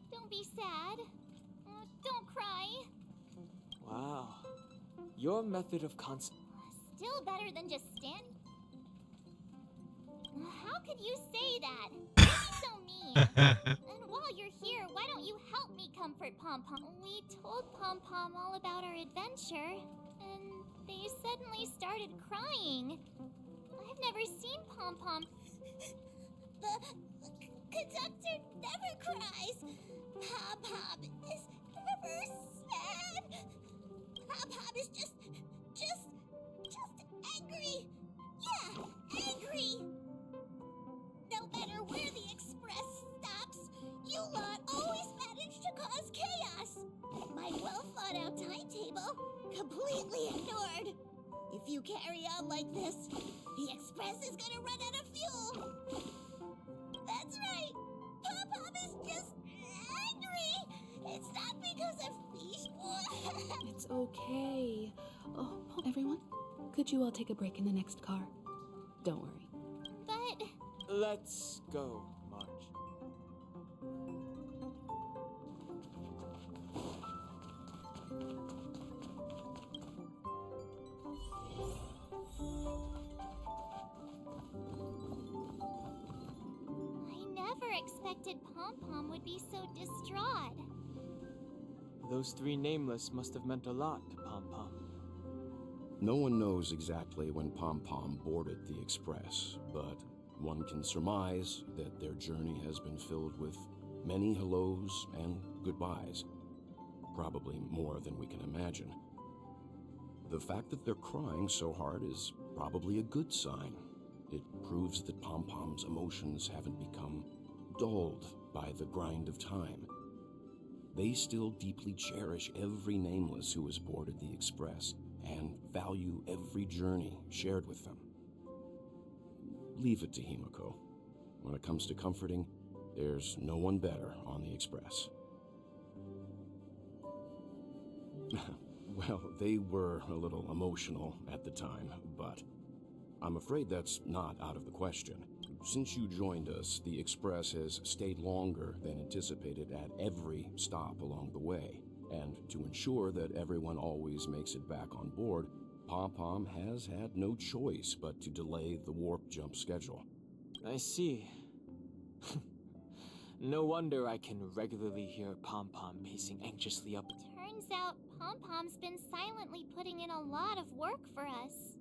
Don't be sad. Don't cry. Wow. Your method of Still better than just stand. How could you say that? You're so mean. And while you're here, why don't you help me comfort Pom Pom? We told Pom Pom all about our adventure, and they suddenly started crying. I've never seen Pom Pom. The conductor never cries. Pom Pom is never sad. Pom Pom is just angry. Yeah, angry. No matter where the express stops, you lot always manage to cause chaos. My well-thought-out timetable completely ignored. If you carry on like this, the express is gonna run out of fuel. That's right. Pom Pom is just angry. It's not because of these. It's okay. Oh, everyone, could you all take a break in the next car? Don't worry. But Let's go, March. I never expected Pom Pom would be so distraught. Those three nameless must have meant a lot to Pom Pom. No one knows exactly when Pom Pom boarded the Express, but one can surmise that their journey has been filled with many hellos and goodbyes. Probably more than we can imagine. The fact that they're crying so hard is probably a good sign. It proves that Pom Pom's emotions haven't become dulled by the grind of time. They still deeply cherish every nameless who has boarded the Express and value every journey shared with them. Leave it to Himiko. When it comes to comforting, there's no one better on the Express. Well, they were a little emotional at the time, but I'm afraid that's not out of the question. Since you joined us, the Express has stayed longer than anticipated at every stop along the way. And to ensure that everyone always makes it back on board, Pom Pom has had no choice but to delay the warp jump schedule. I see. No wonder I can regularly hear Pom Pom pacing anxiously up. Turns out Pom Pom's been silently putting in a lot of work for us.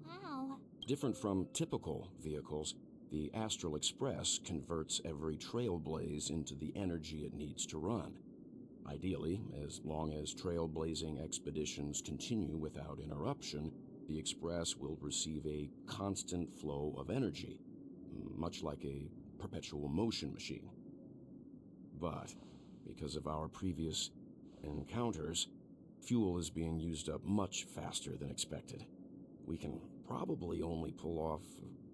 Wow. Different from typical vehicles, the Astral Express converts every trailblaze into the energy it needs to run. Ideally, as long as trailblazing expeditions continue without interruption, the Express will receive a constant flow of energy, much like a perpetual motion machine. But, because of our previous encounters, fuel is being used up much faster than expected. We can probably only pull off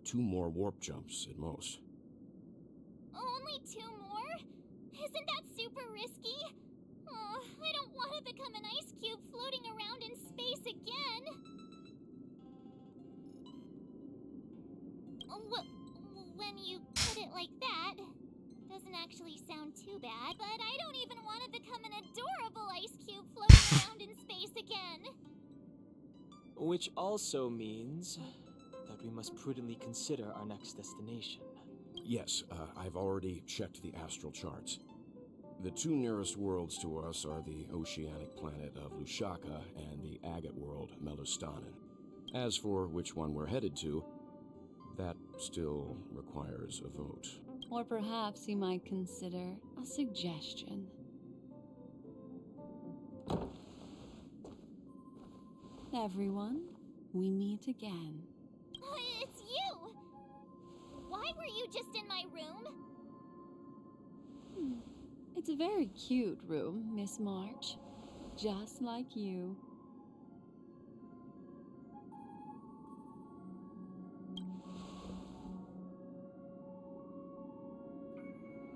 2 more warp jumps at most. Only 2 more? Isn't that super risky? Oh, I don't want to become an ice cube floating around in space again. When you put it like that, doesn't actually sound too bad, but I don't even want to become an adorable ice cube floating around in space again. Which also means that we must prudently consider our next destination. Yes, I've already checked the astral charts. The 2 nearest worlds to us are the oceanic planet of Lushaka and the agate world, Melostanin. As for which one we're headed to, That still requires a vote. Or perhaps you might consider a suggestion. Everyone, we meet again. It's you! Why were you just in my room? It's a very cute room, Miss March. Just like you.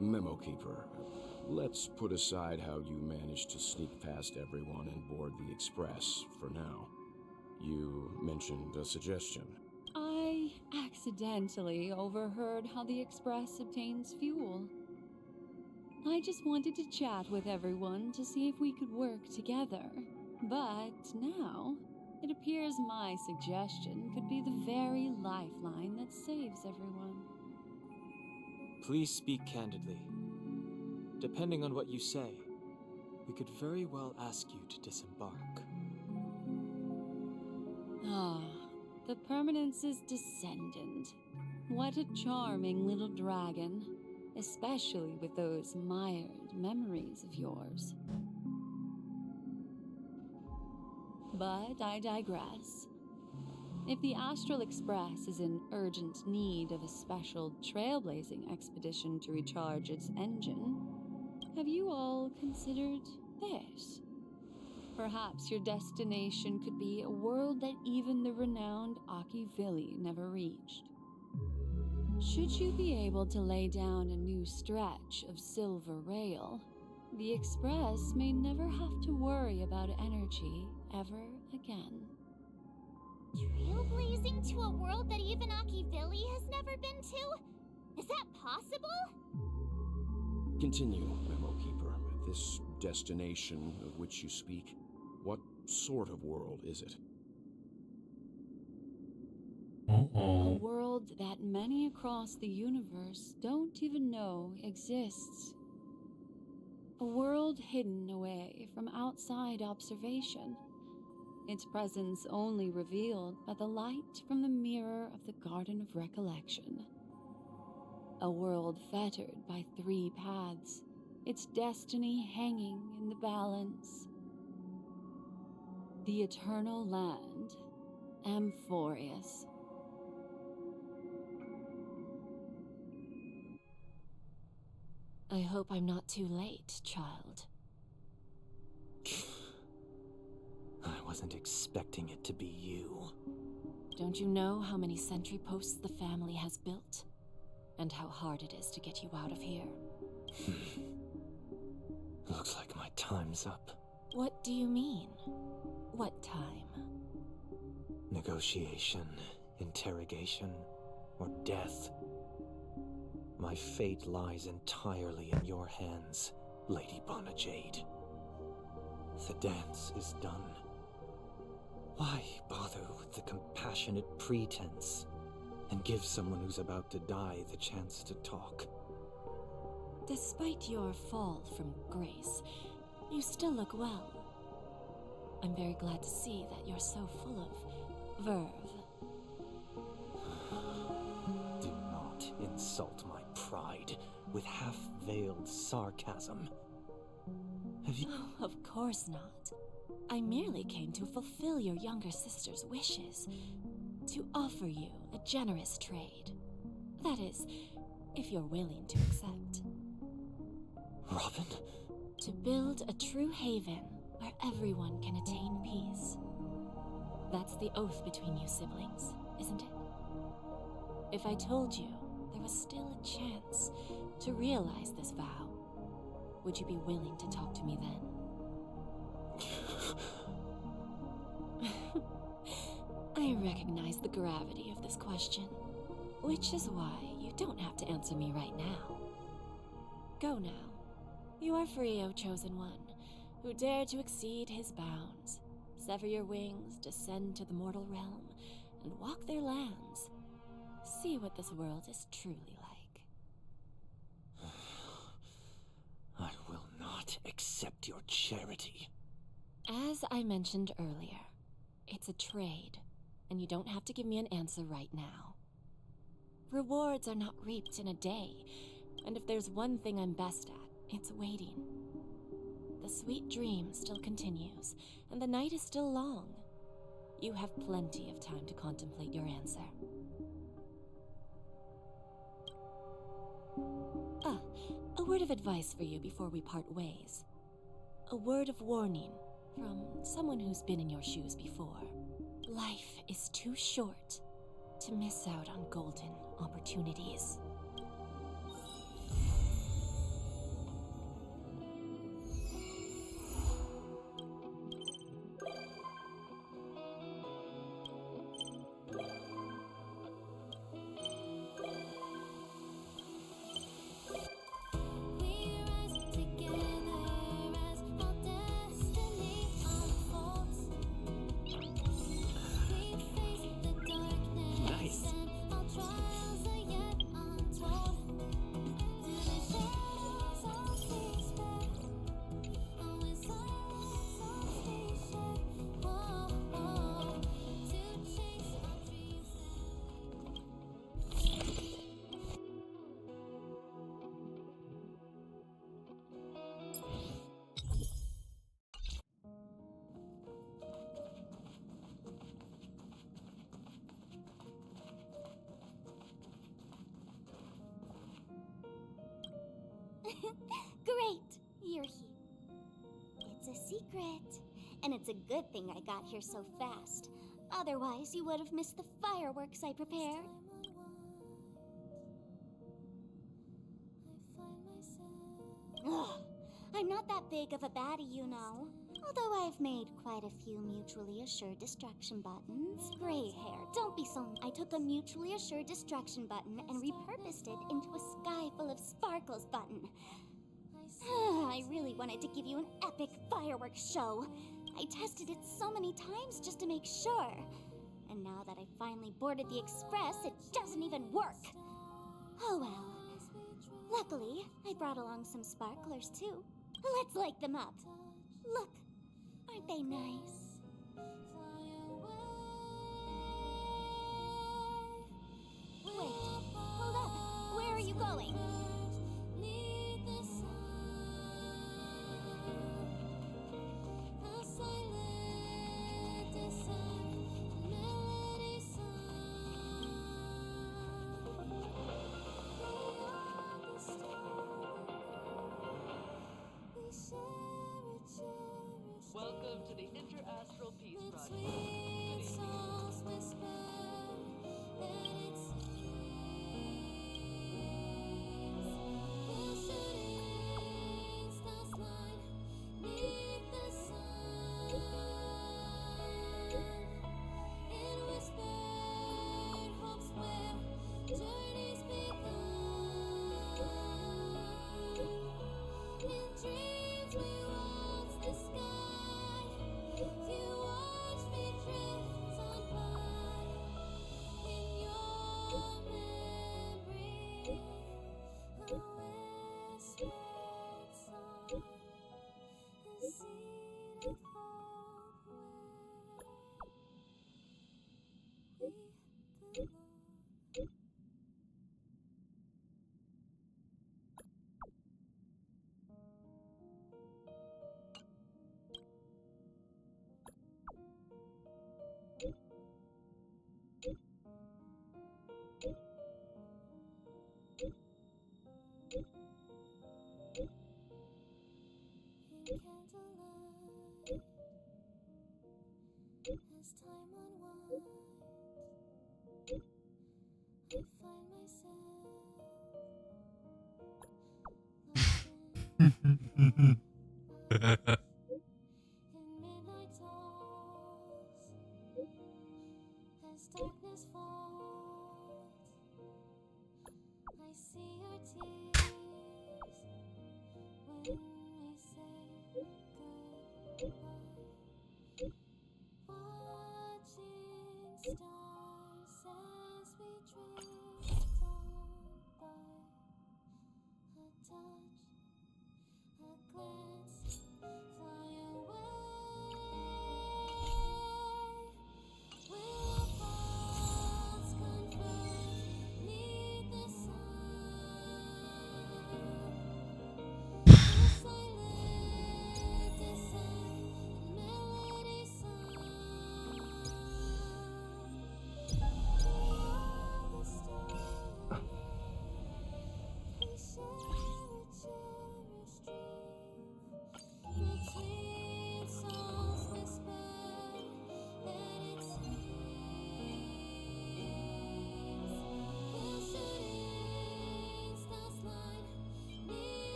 Memo Keeper, let's put aside how you managed to sneak past everyone and board the Express for now. You mentioned a suggestion. I accidentally overheard how the Express obtains fuel. I just wanted to chat with everyone to see if we could work together. But now, it appears my suggestion could be the very lifeline that saves everyone. Please speak candidly. Depending on what you say, we could very well ask you to disembark. Ah, the Permanence's descendant. What a charming little dragon, especially with those mired memories of yours. But I digress. If the Astral Express is in urgent need of a special trailblazing expedition to recharge its engine, have you all considered this? Perhaps your destination could be a world that even the renowned Akivili never reached. Should you be able to lay down a new stretch of silver rail, the Express may never have to worry about energy ever again. Trailblazing to a world that even Akivili has never been to? Is that possible? Continue, Memo Keeper. This destination of which you speak, what sort of world is it? A world that many across the universe don't even know exists. A world hidden away from outside observation. Its presence only revealed by the light from the mirror of the Garden of Recollection. A world fettered by 3 paths, its destiny hanging in the balance. The Eternal Land, Amphorius. I hope I'm not too late, child. I wasn't expecting it to be you. Don't you know how many sentry posts the family has built? And how hard it is to get you out of here? Looks like my time's up. What do you mean? What time? Negotiation, interrogation, or death. My fate lies entirely in your hands, Lady Bonajade. The dance is done. Why bother with the compassionate pretense and give someone who's about to die the chance to talk? Despite your fall from grace, you still look well. I'm very glad to see that you're so full of verve. Do not insult my pride with half-veiled sarcasm. Have you... Oh, of course not. I merely came to fulfill your younger sister's wishes. To offer you a generous trade. That is, if you're willing to accept. Robin? To build a true haven where everyone can attain peace. That's the oath between you siblings, isn't it? If I told you there was still a chance to realize this vow, would you be willing to talk to me then? I recognize the gravity of this question, which is why you don't have to answer me right now. Go now. You are free, O Chosen One, who dare to exceed his bounds, sever your wings, descend to the mortal realm, and walk their lands. See what this world is truly like. I will not accept your charity. As I mentioned earlier, it's a trade, and you don't have to give me an answer right now. Rewards are not reaped in a day, and if there's one thing I'm best at, it's waiting. The sweet dream still continues, and the night is still long. You have plenty of time to contemplate your answer. A word of advice for you before we part ways. A word of warning from someone who's been in your shoes before. Life is too short to miss out on golden opportunities. Great! You're here. It's a secret. And it's a good thing I got here so fast. Otherwise, you would have missed the fireworks I prepared. Ugh, I'm not that big of a baddie, you know. Although I've made quite a few mutually assured destruction buttons. Gray hair, don't be so... I took a mutually assured destruction button and repurposed it into a sky full of sparkles button. I really wanted to give you an epic fireworks show. I tested it so many times just to make sure. And now that I finally boarded the express, it doesn't even work. Oh well. Luckily, I brought along some sparklers too. Let's light them up. Look, aren't they nice? Wait, hold up. Where are you going? Welcome to the Interastral Peace Project. Good evening. As time unwinds, I find myself in midnight talks. As darkness falls, I see your tears when we say goodbye. Watching stars as we drift on by. A touch, a glance,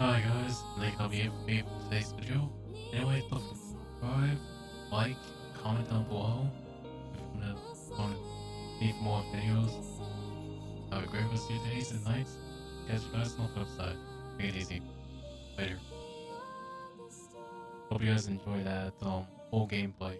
Alright guys, I think that'll be it for me for today's video. Anyway, don't forget to subscribe, like, comment down below if you want to see more videos. Have a great rest of your days and nights. Catch you guys on the flip side. Take it easy. Later. Hope you guys enjoy that whole gameplay.